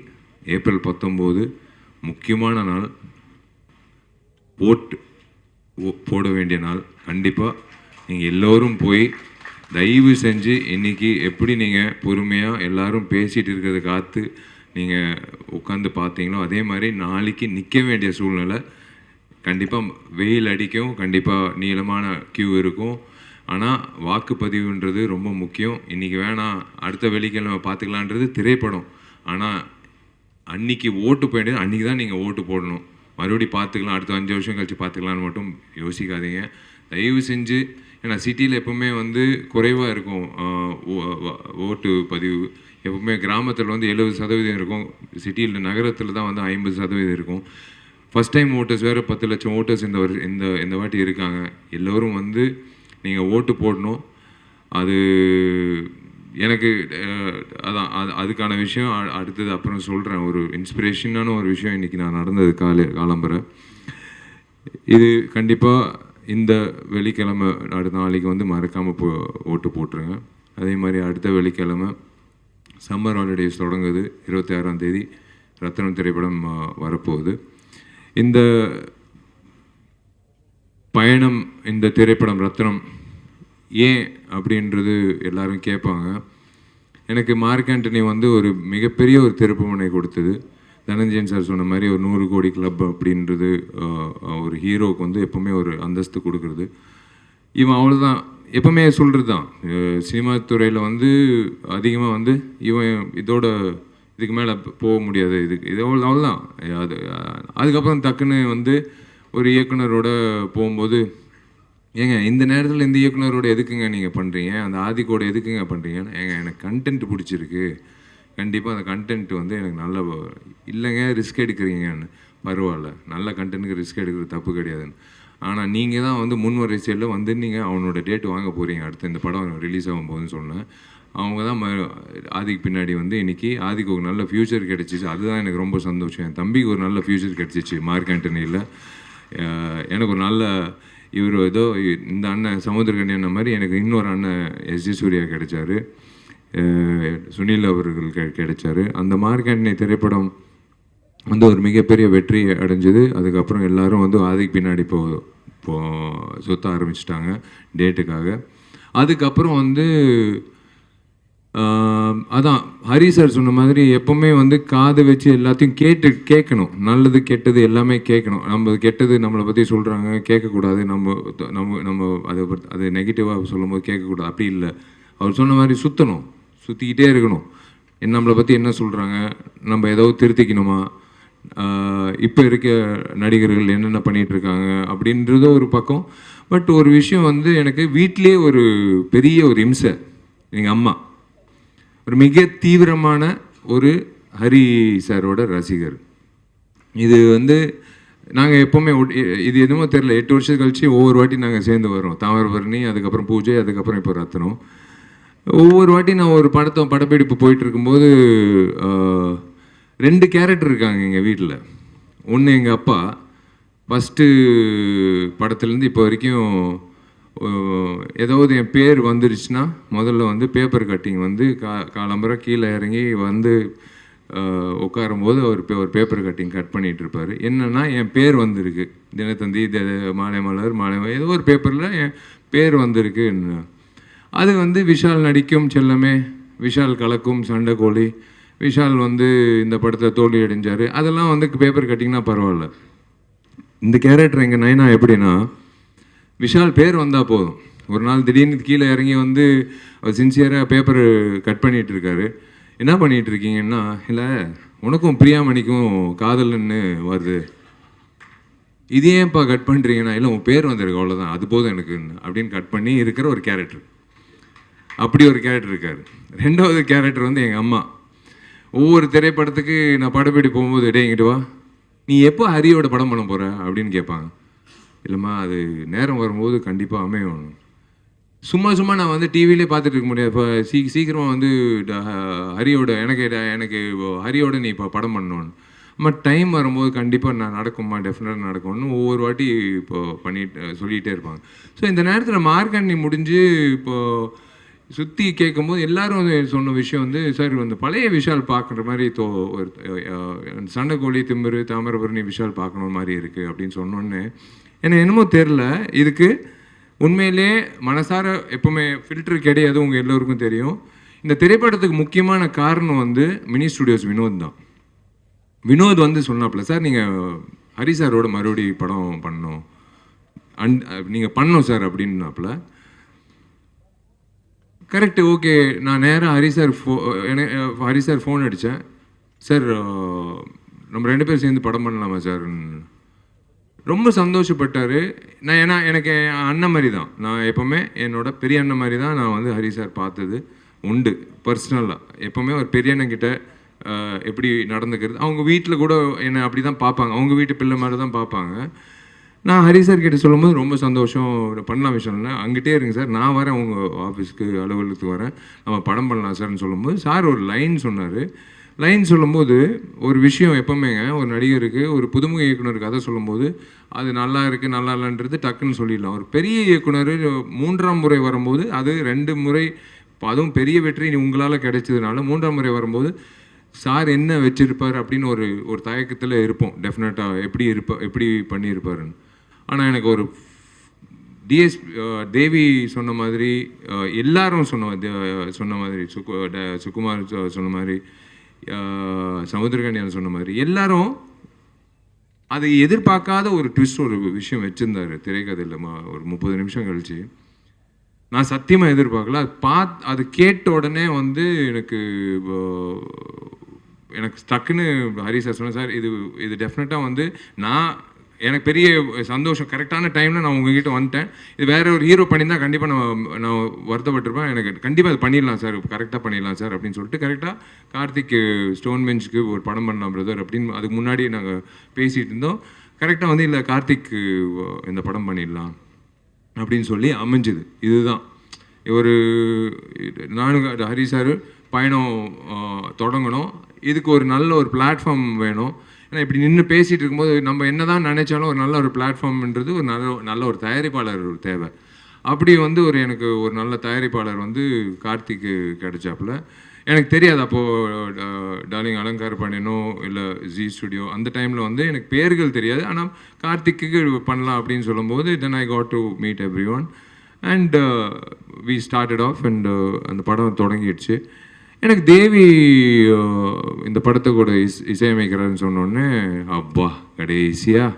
ஏப்ரல் 19 முக்கியமான நாள், ஓட்டு போட வேண்டிய நாள். கண்டிப்பாக நீங்கள் எல்லோரும் போய் தயவு செஞ்சு இன்றைக்கி எப்படி நீங்கள் பொறுமையாக எல்லோரும் பேசிகிட்டு இருக்கிறத காத்து நீங்கள் உட்காந்து பார்த்தீங்களோ அதே மாதிரி நாளைக்கு நிற்க வேண்டிய சூழ்நிலை. கண்டிப்பாக வெயில் அடிக்கும், கண்டிப்பாக நீளமான கியூ இருக்கும். ஆனால் வாக்குப்பதிவுன்றது ரொம்ப முக்கியம். இன்றைக்கி வேணாம் அடுத்த வெள்ளிக்கிழமை பார்த்துக்கலான்றது திரைப்படம். ஆனால் அன்றைக்கி ஓட்டு போயிட்டு அன்றைக்கி தான் நீங்கள் ஓட்டு போடணும். மறுபடியும் பார்த்துக்கலாம், அடுத்த 5 வருஷம் கழித்து பார்த்துக்கலான்னு மட்டும் யோசிக்காதீங்க தயவு செஞ்சு. ஏன்னா சிட்டியில் எப்போவுமே வந்து குறைவாக இருக்கும் ஓட்டு பதிவு. எப்பவுமே கிராமத்தில் வந்து 70% இருக்கும், சிட்டியில் நகரத்தில் தான் வந்து 50% இருக்கும். ஃபஸ்ட் டைம் ஓட்டர்ஸ் வேறு 10 லட்சம் ஓட்டர்ஸ் இந்த வாட்டி இருக்காங்க. எல்லோரும் வந்து நீங்கள் ஓட்டு போடணும். அது எனக்கு அதுக்கான விஷயம் அடுத்தது அப்புறம் சொல்கிறேன். ஒரு இன்ஸ்பிரேஷனான ஒரு விஷயம் இன்றைக்கி நான் நடந்தது காலம்பரை. இது கண்டிப்பாக இந்த வெள்ளிக்கிழமை அடுத்த நாளைக்கு வந்து மறக்காமல் ஓட்டு போட்டுருங்க. அதே மாதிரி அடுத்த வெள்ளிக்கிழமை சம்மர் ஹாலிடேஸ் தொடங்குது. 26ஆம் தேதி ரத்னம் திரைப்படம் வரப்போகுது. இந்த பயணம், இந்த திரைப்படம் ரத்னம் ஏன் அப்படின்றது எல்லாரும் கேட்பாங்க. எனக்கு மார்க் ஆண்டனி வந்து ஒரு மிகப்பெரிய ஒரு திருப்புமுனை கொடுத்தது. தனஞ்சயன் சார் சொன்ன மாதிரி ஒரு 100 கோடி கிளப் அப்படின்றது ஒரு ஹீரோவுக்கு வந்து எப்போவுமே ஒரு அந்தஸ்து கொடுக்குறது. இவன் அவ்வளோதான் எப்போவுமே சொல்கிறது தான். சினிமா துறையில் வந்து அதிகமாக வந்து இவன் இதுக்கு மேலே போக முடியாது, இது அவ்வளோதான். அதுக்கப்புறம் டக்குன்னு வந்து ஒரு இயக்குனரோட போகும்போது, ஏங்க இந்த நேரத்தில் இந்த இயக்குனரோட எதுக்குங்க நீங்கள் பண்ணுறீங்க, அந்த ஆதிக்கோட எதுக்குங்க பண்ணுறீங்க, ஏங்க எனக்கு கண்டென்ட் பிடிச்சிருக்கு, கண்டிப்பாக அந்த கண்டென்ட் வந்து எனக்கு நல்ல இல்லைங்க ரிஸ்க் எடுக்கிறீங்கன்னு. பரவாயில்ல, நல்ல கண்டென்ட்டுக்கு ரிஸ்க் எடுக்கிறது தப்பு கிடையாதுன்னு. ஆனால் நீங்கள் தான் வந்து முன் வரிசையில் வந்து நீங்கள் அவனோட டேட் வாங்க போகிறீங்க அடுத்து இந்த படம் ரிலீஸ் ஆகும் போதுன்னு சொன்னேன். அவங்க தான் ஆதிக்கு பின்னாடி வந்து இன்றைக்கி ஆதிக்கு ஒரு நல்ல ஃப்யூச்சர் கிடச்சிச்சு. அதுதான் எனக்கு ரொம்ப சந்தோஷம். என் தம்பிக்கு ஒரு நல்ல ஃப்யூச்சர் கிடச்சிச்சு மார்க் ஆண்டனியில். எனக்கு ஒரு நல்ல இவர் ஏதோ இந்த அண்ணன் சமுத்திரகனி அண்ணன் மாதிரி எனக்கு இன்னொரு அண்ணன் எஸ்ஜி சூர்யா கிடைச்சாரு, சுனில் அவர்கள் கிடைச்சாரு. அந்த மார்க் ஆண்டனி திரைப்படம் வந்து ஒரு மிகப்பெரிய வெற்றி அடைஞ்சது. அதுக்கப்புறம் எல்லோரும் வந்து ஆதிக்கு பின்னாடி சுத்த ஆரம்பிச்சிட்டாங்க டேட்டுக்காக. அதுக்கப்புறம் வந்து அதான் ஹரி சார் சொன்ன மாதிரி எப்போவுமே வந்து காது வச்சு எல்லாத்தையும் கேட்கணும். நல்லது கெட்டது எல்லாமே கேட்கணும். நம்ம கெட்டது நம்மளை பற்றி சொல்கிறாங்க கேட்கக்கூடாது, நம்ம அது நெகட்டிவாக சொல்லும்போது கேட்கக்கூடாது. அப்படி இல்லை, அவர் சொன்ன மாதிரி சுற்றிக்கிட்டே இருக்கணும். நம்மளை பற்றி என்ன சொல்கிறாங்க, நம்ம ஏதாவது திருத்திக்கணுமா, இப்போ இருக்க நடிகர்கள் என்னென்ன பண்ணிகிட்ருக்காங்க அப்படின்றது ஒரு பக்கம். பட் ஒரு விஷயம் வந்து எனக்கு வீட்டிலே ஒரு பெரிய ஒரு இம்சை. எங்கள் அம்மா ஒரு மிக தீவிரமான ஒரு ஹரி சாரோட ரசிகர். இது வந்து நாங்கள் எப்போவுமே இது எதுவுமே தெரில, 8 வருஷம் கழிச்சு ஒவ்வொரு வாட்டி நாங்கள் சேர்ந்து வரோம். தாமிரபரணி, அதுக்கப்புறம் பூஜை, அதுக்கப்புறம் இப்போ ரத்னம். ஒவ்வொரு வாட்டி நான் ஒரு படப்பிடிப்பு போயிட்டு இருக்கும்போது 2 கேரக்டர் இருக்காங்க எங்கள் வீட்டில். ஒன்று எங்கள் அப்பா ஃபஸ்ட்டு படத்துலேருந்து இப்போ வரைக்கும் ஏதாவது என் பேர் வந்துருச்சுன்னா முதல்ல வந்து பேப்பர் கட்டிங் வந்து காலம்பரை கீழே இறங்கி வந்து உட்காரும்போது அவர் ஒரு பேப்பர் கட்டிங் கட் பண்ணிகிட்டு இருப்பார். என்னென்னா என் பேர் வந்திருக்கு, தினத்தந்தி, மாலை மலர், ஏதோ ஒரு பேப்பரில் என் பேர் வந்திருக்கு. அது வந்து விஷால் நடிக்கும் செல்லமே, விஷால் கலக்கும் சண்டைக்கோழி, விஷால் வந்து இந்த படத்தில் தோல்வி அடைஞ்சார், அதெல்லாம் வந்து பேப்பர் கட்டிங்னா பரவாயில்ல. இந்த கேரக்டர் எங்கள் நைனா எப்படின்னா, விஷால் பேர் வந்தால் போதும். ஒரு நாள் திடீர்னு கீழே இறங்கி வந்து அவர் சின்சியராக பேப்பர் கட் பண்ணிகிட்டு இருக்காரு. என்ன பண்ணிகிட்டு இருக்கீங்கன்னா, இல்லை உனக்கும் பிரியாமணிக்கும் காதல்னு வருது, இது ஏன்ப்பா கட் பண்ணுறீங்கன்னா, இல்லை உன் பேர் வந்திருக்கு அவ்வளோதான், அது போதும் எனக்கு அப்படின்னு கட் பண்ணி இருக்கிற ஒரு கேரக்டர். அப்படி ஒரு கேரக்டர் இருக்கார். 2வது கேரக்டர் வந்து எங்கள் அம்மா. ஒவ்வொரு திரைப்படத்துக்கு நான் படப்பிடி போகும்போது, டே இங்கிட்டு வா, நீ எப்போ ஹரியோட படம் பண்ண போகிற அப்படின்னு கேட்பாங்க. இல்லைம்மா அது நேரம் வரும்போது கண்டிப்பாக அமையும் சும்மா நான் வந்து டிவிலே பார்த்துட்டு இருக்க முடியாது. இப்போ சீக்கிரமாக வந்து ஹரியோட எனக்கு ஹரியோட நீ இப்போ படம் பண்ணணும்னு. டைம் வரும்போது கண்டிப்பாக நான் நடக்குமா, டெஃபினட்டாக நடக்கும்னு ஒவ்வொரு வாட்டி இப்போ சொல்லிகிட்டே இருப்பாங்க. ஸோ இந்த நேரத்தில் மார்க்கண்ணி முடிஞ்சு இப்போது சுற்றி கேட்கும்போது எல்லாரும் வந்து சொன்ன விஷயம் வந்து, சார் வந்து பழைய விஷால் பார்க்குற மாதிரி ஒரு சண்டைக்கோழி, திமிரு, தாமிரபரணி விஷால் பார்க்கணும் மாதிரி இருக்குது அப்படின்னு சொன்னோன்னே எனக்கு என்னமோ தெரில. இதுக்கு உண்மையிலே மனசார எப்போவுமே ஃபில்டர் கிடையாது, உங்கள் எல்லோருக்கும் தெரியும். இந்த திரைப்படத்துக்கு முக்கியமான காரணம் வந்து மினி ஸ்டுடியோஸ் வினோத் தான். வினோத் வந்து சொன்னாப்புல, சார் நீங்கள் ஹரி சாரோட மறுபடி படம் பண்ணணும், நீங்கள் பண்ணணும் சார் அப்படின்னாப்புல. Correct, okay. நான் நேராக ஹரி சார் ஃபோன் அடித்தேன். சார் நம்ம 2 பேர் சேர்ந்து படம் பண்ணலாமா சார்? ரொம்ப சந்தோஷப்பட்டார். ஏன்னா எனக்கு அண்ணன் மாதிரி தான், நான் எப்போவுமே என்னோட பெரிய அண்ணன் மாதிரி தான் நான் வந்து ஹரி சார் பார்த்தது உண்டு பர்சனலாக. எப்போவுமே ஒரு பெரிய அண்ணன்கிட்ட எப்படி நடந்துக்கிறது, அவங்க வீட்டில் கூட என்னை அப்படி தான் பார்ப்பாங்க, அவங்க வீட்டு பிள்ளை மாதிரி தான் பார்ப்பாங்க. நான் ஹரி சார் கிட்ட சொல்லும்போது ரொம்ப சந்தோஷம், பண்ணலாம் விஷயம்னா அங்கிட்டே இருங்க சார், நான் வரேன் உங்கள் ஆஃபீஸ்க்கு, அலுவலகத்துக்கு வரேன், நம்ம படம் பண்ணலாம் சார்னு சொல்லும்போது சார் ஒரு லைன் சொன்னார். லைன் சொல்லும்போது ஒரு விஷயம் எப்போவுமேங்க, ஒரு நடிகருக்கு ஒரு புதுமுக இயக்குனர் கதை சொல்லும்போது அது நல்லா இருக்குது நல்லா இல்லைன்றது டக்குன்னு சொல்லிடலாம். ஒரு பெரிய இயக்குனர் 3ஆம் முறை வரும்போது, அது 2 முறை அதுவும் பெரிய வெற்றி உங்களால் கிடைச்சதுனால 3ஆம் முறை வரும்போது சார் என்ன வச்சுருப்பார் அப்படின்னு ஒரு தயக்கத்தில் இருப்போம் டெஃபினட்டாக, எப்படி பண்ணியிருப்பாருன்னு. ஆனால் எனக்கு ஒரு தேவி சொன்ன மாதிரி, எல்லாரும் சொன்ன மாதிரி, சுகுமார் சொன்ன மாதிரி, சமுத்திரகன்யான் சொன்ன மாதிரி, எல்லாரும் அதை எதிர்பார்க்காத ஒரு ட்விஸ்ட், ஒரு விஷயம் வச்சுருந்தார் திரைக்கதையில். ஒரு 30 நிமிஷம் கழிச்சு நான் சத்தியமாக எதிர்பார்க்கல. அது கேட்ட உடனே வந்து எனக்கு டக்குன்னு ஹரி சார் சொன்னேன், சார் இது டெஃபினட்டாக வந்து எனக்கு பெரிய சந்தோஷம், கரெக்டான டைமில் நான் உங்ககிட்ட வந்துட்டேன். இது வேற ஒரு ஹீரோ பண்ணியிருந்தால் கண்டிப்பாக நான் வருத்தப்பட்டிருப்பேன். எனக்கு கண்டிப்பாக அது பண்ணிடலாம் சார், கரெக்டாக பண்ணிடலாம் சார் அப்படின்னு சொல்லிட்டு கரெக்டாக கார்த்திக் ஸ்டோன் பெஞ்சுக்கு ஒரு படம் பண்ணலாம் பிரதர் அப்படின்னு அதுக்கு முன்னாடி நாங்கள் பேசிகிட்டு இருந்தோம். கரெக்டாக வந்து இல்லை கார்த்திக் இந்த படம் பண்ணிடலாம் அப்படின்னு சொல்லி அமைஞ்சுது. இதுதான் நானும் ஹரி சார் பயணம் தொடங்கணும். இதுக்கு ஒரு நல்ல ஒரு பிளாட்ஃபார்ம் வேணும். ஏன்னா இப்படி நின்று பேசிகிட்டு இருக்கும்போது நம்ம என்ன தான் நினைச்சாலும் ஒரு நல்ல ஒரு பிளாட்ஃபார்ம்ன்றது ஒரு நல்ல ஒரு தயாரிப்பாளர் தேவை. அப்படி வந்து எனக்கு ஒரு நல்ல தயாரிப்பாளர் வந்து கார்த்திக்கு கிடைச்சாப்புல. எனக்கு தெரியாது அப்போது டார்லிங் அலங்கார பண்ணினோ இல்லை ஜி ஸ்டுடியோ அந்த டைமில் வந்து எனக்கு பேர்கள் தெரியாது. ஆனால் கார்த்திக்கு பண்ணலாம் அப்படின்னு சொல்லும்போது then I got to meet everyone and we started off and அந்த படம் தொடங்கிடுச்சு. எனக்கு தேவி இந்த படத்தை கூட இசையமைக்கிறாருன்னு சொன்னோடனே அப்பா கடைசியாக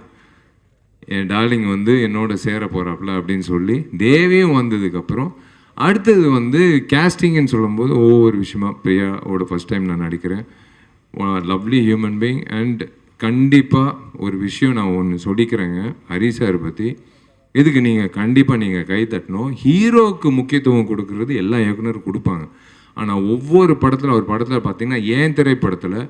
என் டார்லிங் வந்து என்னோட சேர போகிறாப்புல அப்படின்னு சொல்லி தேவியும் வந்ததுக்கப்புறம் அடுத்தது வந்து கேஸ்டிங்னு சொல்லும்போது ஒவ்வொரு விஷயமா பிரியாவோட ஃபஸ்ட் டைம் நான் நடிக்கிறேன். லவ்லி ஹியூமன் பீயிங் அண்ட் கண்டிப்பாக ஒரு விஷயம் நான் ஒன்று சொல்லிக்கிறேங்க ஹரி சார் பற்றி. இதுக்கு கண்டிப்பாக கை தட்டணும். ஹீரோவுக்கு முக்கியத்துவம் கொடுக்கறது எல்லா இயக்குனரும் கொடுப்பாங்க. ஆனால் ஒவ்வொரு படத்தில் ஒரு படத்தில் பார்த்தீங்கன்னா ஏன் திரைப்படத்தில்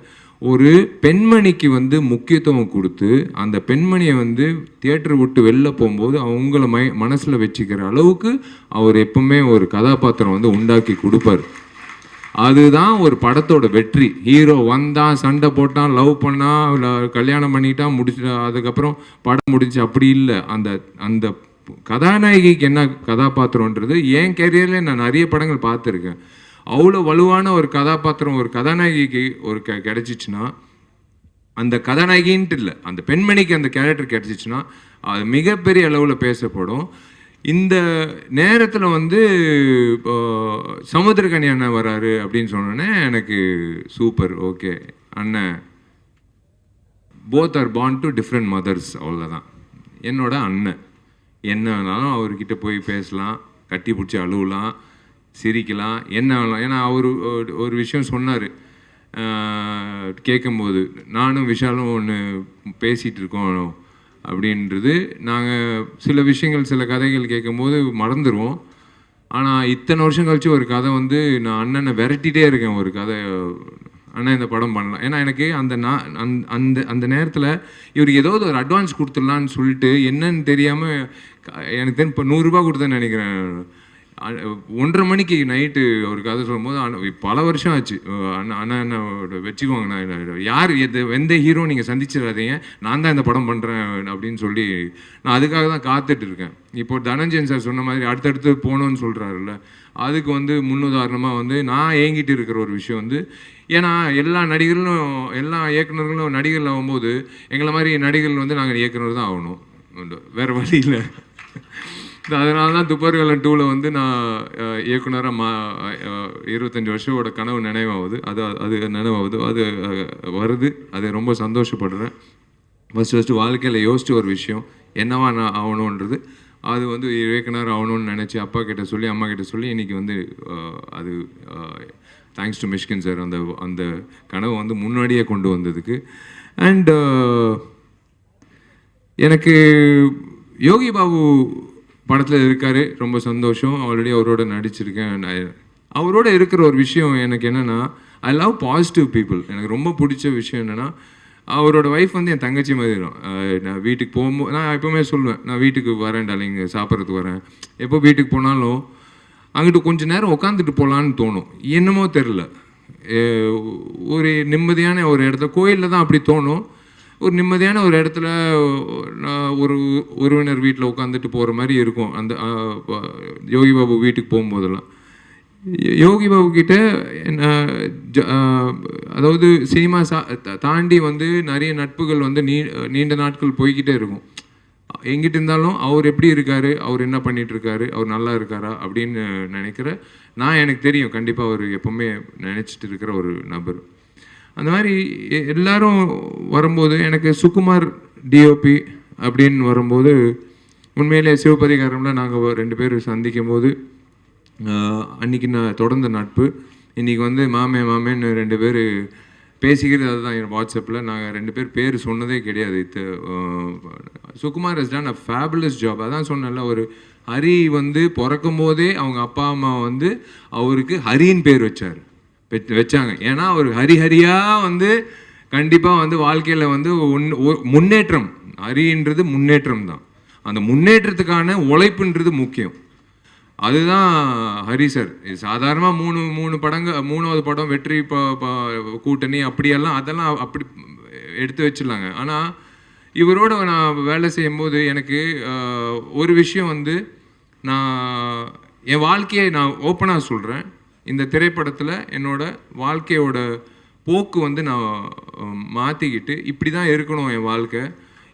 ஒரு பெண்மணிக்கு வந்து முக்கியத்துவம் கொடுத்து அந்த பெண்மணியை வந்து தியேட்டர் விட்டு வெளில போகும்போது அவங்கள மனசில் வச்சுக்கிற அளவுக்கு அவர் எப்பவுமே ஒரு கதாபாத்திரம் வந்து உண்டாக்கி கொடுப்பார். அதுதான் ஒரு படத்தோட வெற்றி. ஹீரோ வந்தான், சண்டை போட்டான், லவ் பண்ணான், கல்யாணம் பண்ணிட்டான், அதுக்கப்புறம் படம் முடிச்சு அப்படி இல்லை. அந்த கதாநாயகிக்கு என்ன கதாபாத்திரன்றது என் கேரியரில் நான் நிறைய படங்கள் பார்த்துருக்கேன். அவ்வளோ வலுவான ஒரு கதாபாத்திரம் ஒரு கதாநாயகிக்கு கிடைச்சிச்சுன்னா, அந்த கதாநாயகின்ட்டு இல்லை அந்த பெண்மணிக்கு அந்த கேரக்டர் கிடைச்சிச்சுன்னா அது மிகப்பெரிய அளவில் பேசப்படும். இந்த நேரத்தில் வந்து சமுத்திரகனி அண்ணன் வராரு அப்படின்னு சொன்னோன்னே எனக்கு சூப்பர், ஓகே அண்ணன், both are born to different mothers, அவ்வளோதான். என்னோட அண்ணன் என்ன வேணாலும் அவர்கிட்ட போய் பேசலாம், கட்டி பிடிச்சி அழுவலாம், சிரிக்கலாம், என்ன வேணாலும். ஏன்னா அவர் ஒரு விஷயம் சொன்னார் கேட்கும்போது, நானும் விஷாலும் ஒன்று பேசிகிட்டு இருக்கோம் அப்படின்றது. நாங்கள் சில விஷயங்கள் சில கதைகள் கேட்கும்போது மறந்துடுவோம். ஆனால் இத்தனை வருஷம் கழிச்சு ஒரு கதை வந்து நான் அண்ணனை விரட்டிகிட்டே இருக்கேன், ஒரு கதை அண்ணன் இந்த படம் பண்ணலாம். ஏன்னா எனக்கு அந்த நேரத்தில் இவருக்கு ஏதாவது ஒரு அட்வான்ஸ் கொடுத்துடலான்னு சொல்லிட்டு என்னன்னு தெரியாமல் எனக்கு இப்போ 100 ரூபா கொடுத்தேன்னு நினைக்கிறேன். 1:30 மணிக்கு நைட்டு ஒரு கதை சொல்லும்போது பல வருஷம் ஆச்சு. அண்ணா வச்சுக்கோங்க, நான் யார் எந்த ஹீரோ நீங்கள் சந்திச்சிடாதீங்க, நான் தான் இந்த படம் பண்ணுறேன் அப்படின்னு சொல்லி நான் அதுக்காக தான் காத்துட்டு இருக்கேன். இப்போ தனஞ்சயன் சார் சொன்ன மாதிரி அடுத்தடுத்து போகணுன்னு சொல்கிறாருல்ல, அதுக்கு வந்து முன்னுதாரணமாக வந்து நான் ஏங்கிட்டு இருக்கிற ஒரு விஷயம் வந்து, ஏன்னா எல்லா நடிகர்களும் எல்லா இயக்குநர்களும் நடிகர்கள் ஆகும்போது எங்களை மாதிரி நடிகர்கள் வந்து நாங்கள் இயக்குனர் தான் ஆகணும், வேறு வழி இல்லை. அதனால தான் துப்பார்கலன் 2ல் வந்து நான் இயக்குனராக 25 வருஷத்தோட கனவு நினைவாகுது. அது நினைவாகுது, அது வருது. அது ரொம்ப சந்தோஷப்படுறேன். ஃபஸ்ட்டு வாழ்க்கையில் யோசித்த ஒரு விஷயம் என்னவா நான் ஆகணுன்றது, அது வந்து இயக்குனர் ஆகணும்னு நினச்சி அப்பா கிட்ட சொல்லி அம்மா கிட்ட சொல்லி இன்றைக்கி வந்து அது தேங்க்ஸ் டு மிஷ்கின் சார் அந்த கனவை வந்து முன்னாடியே கொண்டு வந்ததுக்கு. அண்ட் எனக்கு யோகி பாபு படத்தில் இருக்கார், ரொம்ப சந்தோஷம். ஆல்ரெடி அவரோட நடிச்சிருக்கேன். அவரோட இருக்கிற ஒரு விஷயம் எனக்கு என்னென்னா, ஐ லவ் பாசிட்டிவ் பீப்புள். எனக்கு ரொம்ப பிடிச்ச விஷயம் என்னென்னா, அவரோட ஒய்ஃப் வந்து என் தங்கச்சி மாதிரி தான். நான் வீட்டுக்கு போகும்போது நான் எப்போவுமே சொல்லுவேன், நான் வீட்டுக்கு வரேன் டார்லிங், சாப்பிட்றதுக்கு வரேன். எப்போ வீட்டுக்கு போனாலும் அங்கிட்டு கொஞ்சம் நேரம் உட்காந்துட்டு போகலான்னு தோணும். என்னமோ தெரில, ஒரு நிம்மதியான ஒரு இடத்துல, கோயிலில் தான் அப்படி தோணும். ஒரு நிம்மதியான ஒரு இடத்துல ஒரு உறவினர் வீட்டில் உட்காந்துட்டு போகிற மாதிரி இருக்கும். அந்த யோகி பாபு வீட்டுக்கு போகும்போதெல்லாம் யோகி பாபு கிட்ட அதாவது சினிமா தாண்டி வந்து நிறைய நட்புகள் வந்து நீண்ட நாட்கள் போய்கிட்டே இருக்கும். எங்கிட்ட இருந்தாலும் அவர் எப்படி இருக்காரு, அவர் என்ன பண்ணிட்டு இருக்காரு, அவர் நல்லா இருக்காரா அப்படின்னு நினைக்கிற நான், எனக்கு தெரியும் கண்டிப்பாக அவர் எப்பவுமே நினச்சிட்டு இருக்கிற ஒரு நபர். அந்த மாதிரி எல்லாரும் வரும்போது எனக்கு சுகுமார் டிஓபி அப்படின்னு வரும்போது உண்மையிலே சிவபதிகாரம்ல நாங்கள் 2 பேர் சந்திக்கும் போது அன்றைக்கி நான் தொடர்ந்த நட்பு. இன்றைக்கி வந்து மாமேன்னு 2 பேர் பேசிக்கிறது. அதுதான் என் வாட்ஸ்அப்பில் நாங்கள் 2 பேர் சொன்னதே கிடையாது. Sukumar has done a fabulous job. அதான் சொன்னல, ஒரு ஹரி வந்து பிறக்கும் போதே அவங்க அப்பா அம்மா வந்து அவருக்கு ஹரின்னு பேர் வச்சாங்க. ஏன்னா அவர் ஹரியாக வந்து கண்டிப்பாக வந்து வாழ்க்கையில் வந்து முன்னேற்றம், ஹரின்றது முன்னேற்றம் தான். அந்த முன்னேற்றத்துக்கான உழைப்புன்றது முக்கியம். அதுதான் ஹரி சார். சாதாரணமாக 3 படங்கள், 3வது படம் வெற்றி கூட்டணி அப்படியெல்லாம் அதெல்லாம் அப்படி எடுத்து வச்சிடலாங்க. ஆனால் இவரோட நான் வேலை செய்யும்போது எனக்கு ஒரு விஷயம் வந்து, நான் என் வாழ்க்கையை நான் ஓப்பனாக சொல்கிறேன், இந்த திரைப்படத்தில் என்னோட வாழ்க்கையோட போக்கு வந்து நான் மாற்றிக்கிட்டு இப்படி தான் இருக்கணும், என் வாழ்க்கை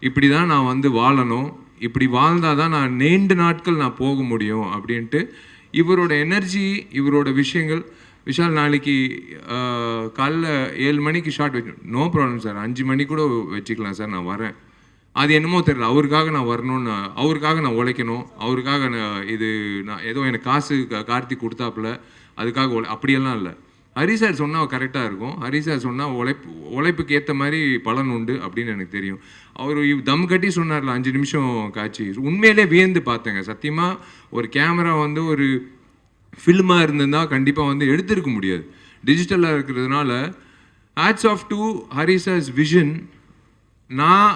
இப்படி தான் நான் வந்து வாழணும், இப்படி வாழ்ந்தால் தான் நான் நீண்ட நாட்கள் நான் போக முடியும் அப்படின்ட்டு இவரோட எனர்ஜி, இவரோட விஷயங்கள். விஷால் நாளைக்கு காலைல 7 மணிக்கு ஷார்ட் நோ ப்ராப்ளம் சார், 5 மணி கூட வச்சுக்கலாம் சார், நான் வரேன். அது என்னமோ தெரியல, அவருக்காக நான் வரணும்னு, அவருக்காக நான் உழைக்கணும், அவருக்காக நான் ஏதோ எனக்கு காசு கார்த்திக் கொடுத்தாப்புல அதுக்காக அப்படியெல்லாம் இல்லை. ஹரி சார் சொன்னால் கரெக்டாக இருக்கும், ஹரி சார் சொன்னால் உழைப்புக்கு ஏற்ற மாதிரி பலன் உண்டு அப்படின்னு எனக்கு தெரியும். அவர் தம் கட்டி சொன்னார்ல 5 நிமிஷம் காட்சி, உண்மையிலே வியந்து பார்த்தேங்க. சத்தியமாக ஒரு கேமரா வந்து ஒரு ஃபில்மாக இருந்திருந்தால் கண்டிப்பாக வந்து எடுத்திருக்க முடியாது. டிஜிட்டலாக இருக்கிறதுனால hats off to Hari sir's vision. நான்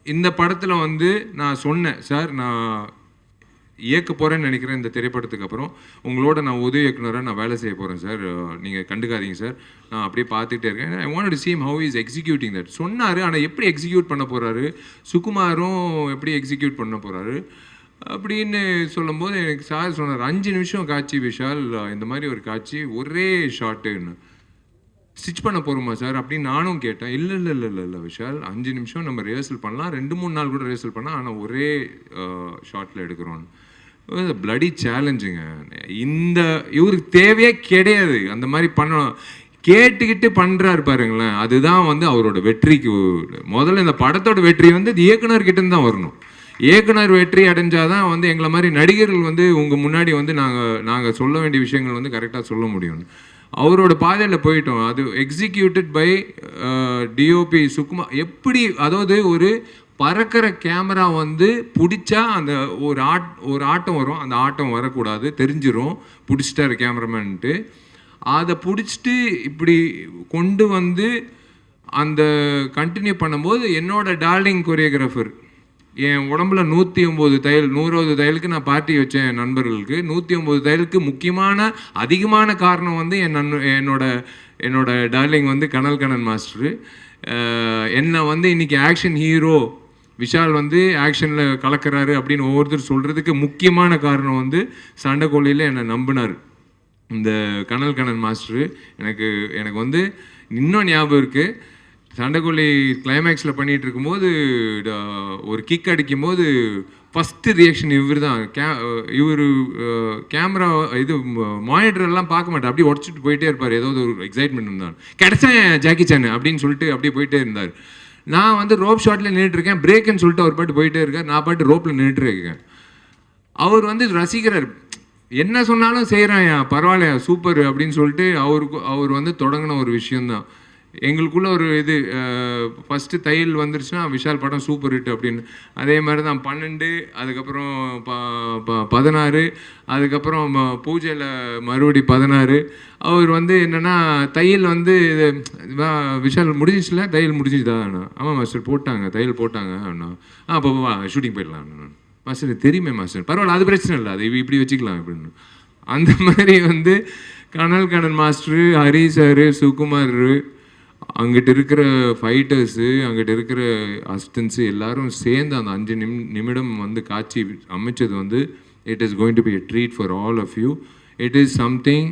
இந்த படத்தில் வந்து நான் சொன்னேன், சார் நான் இயக்க போகிறேன்னு நினைக்கிறேன், இந்த திரைப்படத்துக்கு அப்புறம் உங்களோட நான் உதவி இயக்குனராக நான் வேலை செய்ய போகிறேன் சார், நீங்கள் கண்டுக்காதீங்க சார், நான் அப்படியே பார்த்துட்டே இருக்கேன். I want to see how is executing that சொன்னார். ஆனால் எப்படி எக்ஸிக்யூட் பண்ண போகிறாரு, சுகுமாரும் எப்படி எக்ஸிக்யூட் பண்ண போகிறாரு அப்படின்னு சொல்லும்போது எனக்கு சார் சொன்னார், 5 நிமிஷம் காட்சி விஷால், இந்த மாதிரி ஒரு காட்சி ஒரே ஷாட்டுன்னு ஸ்டிச் பண்ண போகிறோமா சார் அப்படின்னு நானும் கேட்டேன். இல்லை விஷால், 5 நிமிஷம் நம்ம ரிஹர்சல் பண்ணலாம், 2-3 நாள் கூட ரிஹர்சல் பண்ணலாம், ஆனால் ஒரே ஷார்ட்டில் எடுக்கிறோன்னு. பிளடி சேலஞ்சுங்க. இவருக்கு தேவையே கிடையாது அந்த மாதிரி பண்ணணும். கேட்டுக்கிட்டு பண்ணுறாரு பாருங்களேன், அதுதான் வந்து அவரோட வெற்றிக்கு. முதல்ல இந்த படத்தோட வெற்றி வந்து இயக்குனர்கிட்ட தான் வரணும். இயக்குனர் வெற்றி அடைஞ்சாதான் வந்து எங்களை மாதிரி நடிகர்கள் வந்து உங்கள் முன்னாடி வந்து நாங்கள் சொல்ல வேண்டிய விஷயங்கள் வந்து கரெக்டாக சொல்ல முடியும். அவரோட பாதையில் போயிட்டோம். அது எக்ஸிக்யூட்டட் பை டிஓபி சுகுமார். எப்படி, அதாவது ஒரு பறக்கிற கேமரா வந்து பிடிச்சா அந்த ஒரு ஆட்டம் வரும், அந்த ஆட்டம் வரக்கூடாது, தெரிஞ்சிடும் பிடிச்சிட்டாரு கேமராமேன்ட்டு. அதை பிடிச்சிட்டு இப்படி கொண்டு வந்து அந்த கண்டினியூ பண்ணும்போது என்னோட டார்லிங் கொரியோகிராஃபர் என் உடம்புல 109 தையல், 100வது தையலுக்கு நான் பார்ட்டி வச்சேன் என் நண்பர்களுக்கு. 109 தையலுக்கு முக்கியமான அதிகமான காரணம் வந்து என்னோட டார்லிங் வந்து கனல் கண்ணன் மாஸ்டரு. என்னை வந்து இன்னைக்கு ஆக்ஷன் ஹீரோ விஷால் வந்து ஆக்ஷனில் கலக்கிறாரு அப்படின்னு ஒவ்வொருத்தர் சொல்கிறதுக்கு முக்கியமான காரணம் வந்து சண்டைக்கோழியில் என்னை நம்பினார் இந்த கனல் கண்ணன் மாஸ்டரு. எனக்கு வந்து இன்னும் ஞாபகம் இருக்குது, சண்டைக்கோழி கிளைமேக்ஸில் பண்ணிகிட்டு இருக்கும்போது ஒரு கிக் அடிக்கும்போது ஃபஸ்ட்டு ரியாக்ஷன் இவர் தான். இவர் கேமரா இது மானிட்டரெல்லாம் பார்க்க மாட்டார், அப்படியே உடச்சிட்டு போயிட்டே இருப்பார். ஏதோ ஒரு எக்ஸைட்மெண்ட் இருந்தார், கிடச்சேன் ஜாக்கி சான் அப்படின்னு சொல்லிட்டு அப்படியே போயிட்டே இருந்தார். நான் வந்து ரோப் ஷாட்டில் நின்றுட்டுருக்கேன், பிரேக்குன்னு சொல்லிட்டு அவர் பாட்டு போயிட்டே இருக்கார், நான் பாட்டு ரோப்பில் நின்றுட்டுருக்கேன். அவர் வந்து ரசிக்கிறார், என்ன சொன்னாலும் செய்கிறேன், பரவாயில்லையா சூப்பர் அப்படின்னு சொல்லிட்டு அவர் வந்து தொடங்கின ஒரு விஷயந்தான். எங்களுக்குள்ள ஒரு இது ஃபஸ்ட்டு தையல் வந்துருச்சுன்னா விஷால் படம் சூப்பர் ஹிட் அப்படின்னு. அதே மாதிரி தான் 12, அதுக்கப்புறம் 16, அதுக்கப்புறம் பூஜையில் மறுபடி 16. அவர் வந்து என்னென்னா தையல் வந்து இது விஷால் முடிஞ்சிச்சுல, தையல் முடிஞ்சிச்சுதான். ஆமாம் மாஸ்டர் போட்டாங்க, தையல் போட்டாங்க அப்படின்னா. அப்போ ஷூட்டிங் போயிடலாம் மாஸ்டர், தெரியுமே மாஸ்டர், பரவாயில்ல அது பிரச்சனை இல்லை, அது இப்படி வச்சுக்கலாம் அப்படின்னு. அந்த மாதிரி வந்து கனல் கண்ணன் மாஸ்டரு, ஹரி சார், சுகுமார், அங்கிட்டு இருக்கிற ஃபைட்டர்ஸு, அங்கிட்டு இருக்கிற அசிஸ்டன்ஸு எல்லாரும் சேர்ந்து அந்த 5 நிமிடம் வந்து காட்சி அமைச்சது வந்து it is going to be a treat for all of you. It is something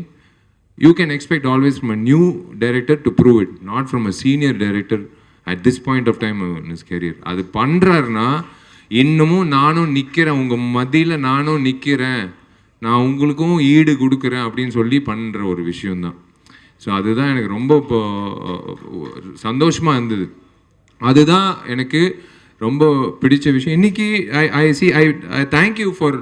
you can expect always from a new director to prove it, not from a senior director at this point of time in his career. அது பண்ணுறாருன்னா இன்னமும் நானும் நிற்கிறேன், உங்கள் மத்தியில் நானும் நிற்கிறேன், நான் உங்களுக்கும் ஈடு கொடுக்குறேன் அப்படின்னு சொல்லி பண்ணுற ஒரு விஷயந்தான். ஸோ அதுதான் எனக்கு ரொம்ப இப்போ சந்தோஷமாக இருந்தது. அதுதான் எனக்கு ரொம்ப பிடிச்ச விஷயம். இன்றைக்கி ஐ தேங்க்யூ ஃபார்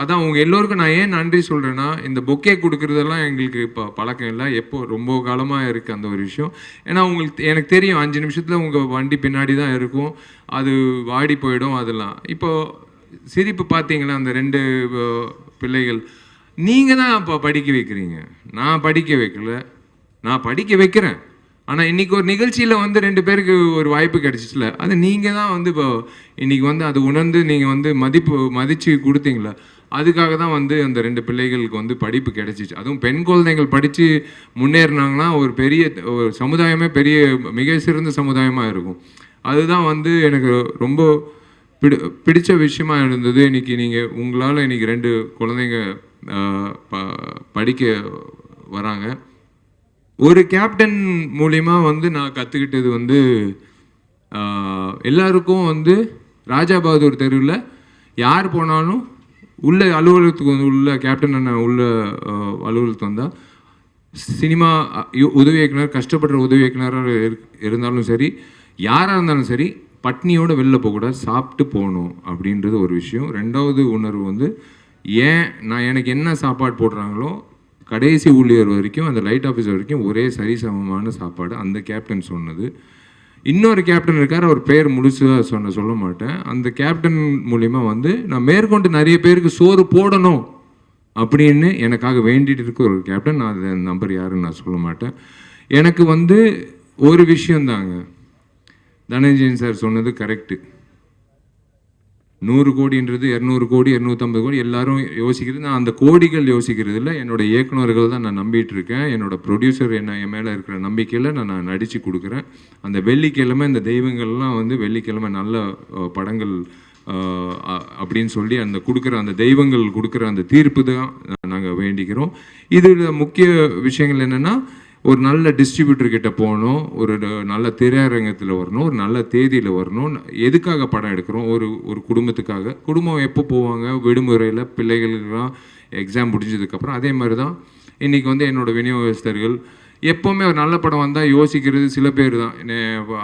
அதான் உங்கள் எல்லோருக்கும் நான் ஏன் நன்றி சொல்கிறேன்னா, இந்த பொக்கே கொடுக்குறதெல்லாம் எங்களுக்கு இப்போ பழக்கம் இல்லை, எப்போ ரொம்ப காலமாக இருக்குது அந்த ஒரு விஷயம். ஏன்னா எனக்கு தெரியும் 5 நிமிஷத்தில் உங்கள் வண்டி பின்னாடி தான் இருக்கும், அது வாடி போயிடும் அதெல்லாம். இப்போது சிரிப்பு பார்த்தீங்களா அந்த 2 பிள்ளைகள், நீங்கள் தான் இப்போ படிக்க வைக்கிறீங்க, நான் படிக்க வைக்கல, நான் படிக்க வைக்கிறேன். ஆனால் இன்றைக்கி ஒரு நிகழ்ச்சியில் வந்து 2 பேருக்கு ஒரு வாய்ப்பு கிடச்சிச்சுல, அது நீங்கள் தான் வந்து இப்போ இன்றைக்கி வந்து அது உணர்ந்து நீங்கள் வந்து மதித்து கொடுத்தீங்களா, அதுக்காக தான் வந்து அந்த 2 பிள்ளைகளுக்கு வந்து படிப்பு கிடச்சிச்சு. அதுவும் பெண் குழந்தைகள் படித்து முன்னேறினாங்கன்னா ஒரு பெரிய ஒரு சமுதாயமே பெரிய மிக சிறந்த சமுதாயமாக இருக்கும். அதுதான் வந்து எனக்கு ரொம்ப பிடிச்ச விஷயமா இருந்தது. இன்றைக்கி நீங்கள் உங்களால் இன்றைக்கி 2 குழந்தைங்க படிக்க வராங்க. ஒரு கேப்டன் மூலிமா வந்து நான் கற்றுக்கிட்டது வந்து எல்லாருக்கும் வந்து ராஜா பகதூர் தெருவில் யார் போனாலும் உள்ள அலுவலகத்துக்கு வந்து உள்ள கேப்டன் அண்ணன் உள்ள அலுவலகத்துக்கு வந்தால் சினிமா உதவி இயக்குனர், கஷ்டப்படுற உதவி இயக்குனராக இருந்தாலும் சரி, யாராக இருந்தாலும் சரி, பட்னியோடு வெளில போகக்கூடாது, சாப்பிட்டு போகணும் அப்படின்றது ஒரு விஷயம். 2வது உணர்வு வந்து எனக்கு என்ன சாப்பாடு போடுறாங்களோ கடைசி ஊழியர் வரைக்கும் அந்த லைட் ஆஃபீஸர் வரைக்கும் ஒரே சரிசமமான சாப்பாடு, அந்த கேப்டன் சொன்னது. இன்னொரு கேப்டன் இருக்கார், அவர் பேர் முழுசாக சொல்ல மாட்டேன். அந்த கேப்டன் மூலிமா வந்து நான் மேற்கொண்டு நிறைய பேருக்கு சோறு போடணும் அப்படின்னு எனக்காக வேண்டிட்டு இருக்க ஒரு கேப்டன். நான் அந்த நம்பர் யாருன்னு நான் சொல்ல மாட்டேன். எனக்கு வந்து ஒரு விஷயந்தாங்க, தனஞ்சயன் சார் சொன்னது கரெக்டு. 100 கோடின்றது 200 கோடி 250 கோடி எல்லாரும் யோசிக்கிறது, நான் அந்த கோடிகள் யோசிக்கிறது இல்லை. என்னோடய இயக்குநர்கள் தான் நான் நம்பிட்டு இருக்கேன். என்னோடய ப்ரொடியூசர் என் மேலே இருக்கிற நம்பிக்கையில் நான் நடித்து கொடுக்குறேன். அந்த வெள்ளிக்கிழமை இந்த தெய்வங்கள்லாம் வந்து வெள்ளிக்கிழமை நல்ல படங்கள் அப்படின்னு சொல்லி அந்த கொடுக்குற அந்த தெய்வங்கள் கொடுக்குற அந்த தீர்ப்பு தான் நாங்கள் வேண்டிக்கிறோம். இதில் முக்கிய விஷயங்கள் என்னென்னா, ஒரு நல்ல டிஸ்ட்ரிபியூட்டர் கிட்ட போகணும், ஒரு நல்ல திரையரங்கத்தில் வரணும், ஒரு நல்ல தேதியில் வரணும். எதுக்காக படம் எடுக்கிறோம்? ஒரு குடும்பத்துக்காக. குடும்பம் எப்போ போவாங்க? விடுமுறையில், பிள்ளைகளுக்கெல்லாம் எக்ஸாம் முடிஞ்சதுக்கப்புறம். அதே மாதிரி தான் இன்றைக்கி வந்து என்னோடய விநியோகஸ்தர்கள் எப்போவுமே ஒரு நல்ல படம் வந்தால் யோசிக்கிறது சில பேர் தான்.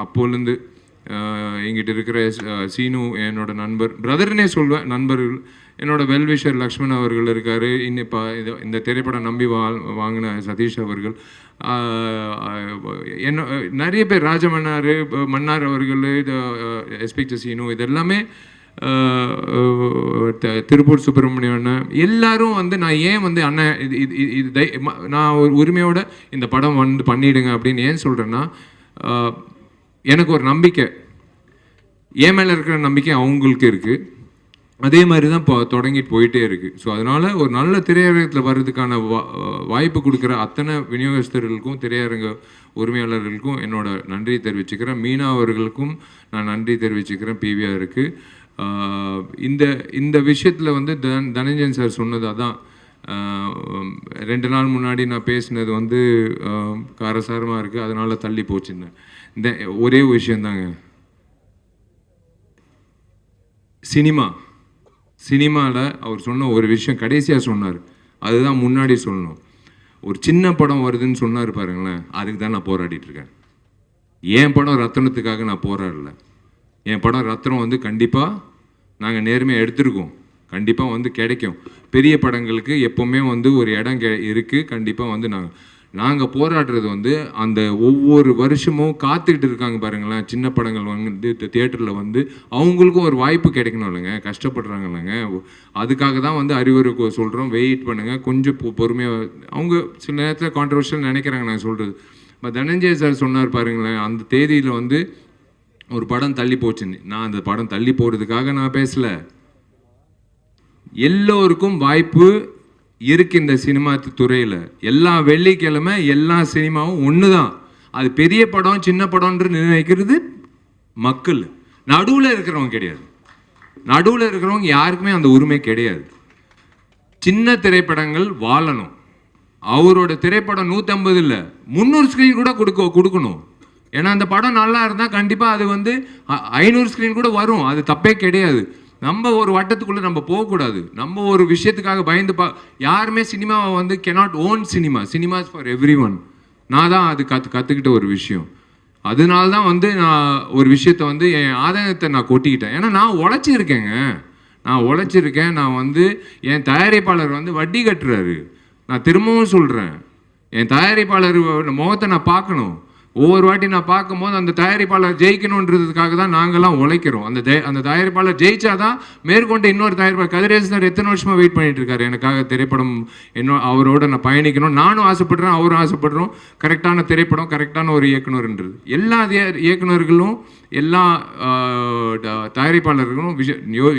அப்போலேருந்து எங்கிட்ட இருக்கிற சீனு என்னோடய நண்பர், பிரதர்னே சொல்வேன், நண்பர்கள், என்னோடய வெல்விஷர் லக்ஷ்மண் அவர்கள் இருக்கார், இப்போ இந்த திரைப்படம் நம்பி வாங்கின சதீஷ் அவர்கள், நிறைய பேர், மன்னார் அவர்கள், எஸ்பிக்டர் சீனு, இது எல்லாமே திருப்பூர் சுப்பிரமணியம் அண்ணன், எல்லாரும் வந்து நான் ஏன் வந்து அண்ணன் இது நான் ஒரு உரிமையோட இந்த படம் வந்து பண்ணிவிடுங்க அப்படின்னு ஏன் சொல்கிறேன்னா, எனக்கு ஒரு நம்பிக்கை, என் மேலே இருக்கிற நம்பிக்கை அவங்களுக்கு இருக்குது. அதே மாதிரி தான் இப்போ தொடங்கிட்டு போயிட்டே இருக்குது. ஸோ அதனால் ஒரு நல்ல திரையரங்கத்தில் வர்றதுக்கான வாய்ப்பு கொடுக்குற அத்தனை விநியோகஸ்தர்களுக்கும் திரையரங்க உரிமையாளர்களுக்கும் என்னோட நன்றி தெரிவிச்சுக்கிறேன். மீனா அவர்களுக்கும் நான் நன்றி தெரிவிச்சுக்கிறேன். பிவிஆருக்கு இந்த விஷயத்தில் வந்து தனஞ்சயன் சார் சொன்னது அதான். 2 நாள் முன்னாடி நான் பேசினது வந்து காரசாரமாக இருக்குது, அதனால் தள்ளி போச்சுன்னு. இந்த ஒரே விஷயந்தாங்க, சினிமாவில் அவர் சொன்ன ஒரு விஷயம் கடைசியாக சொன்னார், அதுதான் முன்னாடி சொல்லணும். ஒரு சின்ன படம் வருதுன்னு சொன்னார் பாருங்களேன், அதுக்கு தான் நான் போராடிட்டுருக்கேன். என் படம் ரத்தனத்துக்காக நான் போராடல. என் படம் ரத்னம் வந்து கண்டிப்பாக நாங்கள் நேர்மையாக எடுத்திருக்கோம், கண்டிப்பாக வந்து கிடைக்கும். பெரிய படங்களுக்கு எப்போவுமே வந்து ஒரு இடம் இருக்குது. கண்டிப்பாக வந்து நாங்கள் போராடுறது வந்து அந்த ஒவ்வொரு வருஷமும் காத்துக்கிட்டு இருக்காங்க பாருங்களேன், சின்ன படங்கள் வந்து தியேட்டரில் வந்து அவங்களுக்கும் ஒரு வாய்ப்பு கிடைக்கணும் இல்லைங்க, கஷ்டப்படுறாங்க இல்லைங்க. அதுக்காக தான் வந்து அறிவுரை சொல்கிறோம், வெயிட் பண்ணுங்கள், கொஞ்சம் பொறுமையாக. அவங்க சில நேரத்தில் கான்ட்ரவர்ஷியல் நினைக்கிறாங்க நான் சொல்கிறது. தனஞ்சய சார் சொன்னார் பாருங்களேன், அந்த தேதியில் வந்து ஒரு படம் தள்ளி போச்சுன்னு. நான் அந்த படம் தள்ளி போகிறதுக்காக நான் பேசலை. எல்லோருக்கும் வாய்ப்பு இருக்கு இந்த சினிமா துறையில். எல்லா வெள்ளிக்கிழமை எல்லா சினிமாவும் ஒன்று தான். அது பெரிய படம் சின்ன படம்ன்று நினைக்கிறது மக்கள். நடுவில் இருக்கிறவங்க கிடையாது. நடுவில் இருக்கிறவங்க யாருக்குமே அந்த உரிமை கிடையாது. சின்ன திரைப்படங்கள் வாழணும். அவரோட திரைப்படம் 150 இல்லை 300 ஸ்க்ரீன் கூட கொடுக்கணும். ஏன்னா அந்த படம் நல்லா இருந்தால் கண்டிப்பாக அது வந்து 500 ஸ்க்ரீன் கூட வரும், அது தப்பே கிடையாது. நம்ம ஒரு வட்டத்துக்குள்ளே நம்ம போகக்கூடாது. நம்ம ஒரு விஷயத்துக்காக பயந்து யாருமே சினிமாவை வந்து cannot own cinemas for every one. நான் தான் அது கற்றுக்கிட்ட ஒரு விஷயம். அதனால தான் வந்து நான் ஒரு விஷயத்தை வந்து என் ஆதாயத்தை நான் கொட்டிக்கிட்டேன். ஏன்னா நான் உழைச்சிருக்கேங்க, நான் வந்து என் தயாரிப்பாளர் வந்து வட்டி கட்டுறாரு. நான் திரும்பவும் சொல்கிறேன், என் தயாரிப்பாளர் முகத்தை நான் பார்க்கணும். ஒவ்வொரு வாட்டி நான் பார்க்கும்போது அந்த தயாரிப்பாளர் ஜெயிக்கணுன்றதுக்காக தான் நாங்கள்லாம் உழைக்கிறோம். அந்த தயாரிப்பாளர் ஜெயிச்சாதான் மேற்கொண்டு இன்னொரு தயாரிப்பாளர் கதிரேசன் சார் எத்தனை வருஷமாக வெயிட் பண்ணிட்டு இருக்காரு எனக்காக திரைப்படம் அவரோட நான் பயணிக்கணும். நானும் ஆசைப்படுறேன், அவரும் ஆசைப்படுறோம். கரெக்டான திரைப்படம், கரெக்டான ஒரு இயக்குனர்ன்றது. எல்லா இயக்குனர்களும் எல்லா தயாரிப்பாளர்களும்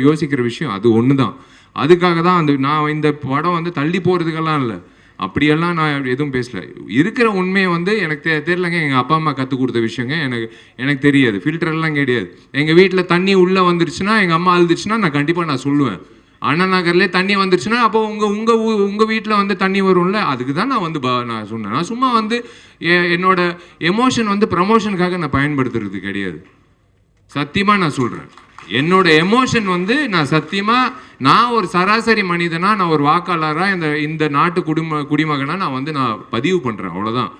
யோசிக்கிற விஷயம் அது ஒன்று தான். அதுக்காக தான் நான் இந்த படம் வந்து தள்ளி போகிறதுக்கெல்லாம் இல்லை, அப்படியெல்லாம் நான் எதுவும் பேசல. இருக்கிற உண்மையை வந்து எனக்கு தெரியலங்க. எங்கள் அப்பா அம்மா கற்றுக் கொடுத்த விஷயங்க எனக்கு தெரியாது. ஃபில்டர்லாம் கிடையாது. எங்கள் வீட்டில் தண்ணி உள்ளே வந்துருச்சுன்னா, எங்கள் அம்மா அழுதுச்சுன்னா நான் கண்டிப்பாக சொல்லுவேன். அண்ணா நகர்லேயே தண்ணி வந்துருச்சுன்னா அப்போ உங்கள் வீட்டில் வந்து தண்ணி வரும்ல, அதுக்கு தான் நான் வந்து நான் சொன்னேன். நான் சும்மா வந்து என்னோட எமோஷன் வந்து ப்ரமோஷனுக்காக நான் பயன்படுத்துறது கிடையாது. சத்தியமாக நான் சொல்கிறேன், என்னோட எமோஷன் வந்து நான் சத்தியமாக நான் ஒரு சராசரி மனிதனாக, நான் ஒரு வாக்காளராக இந்த நாட்டு குடிமகனாக நான் பதிவு பண்ணுறேன், அவ்வளோதான்.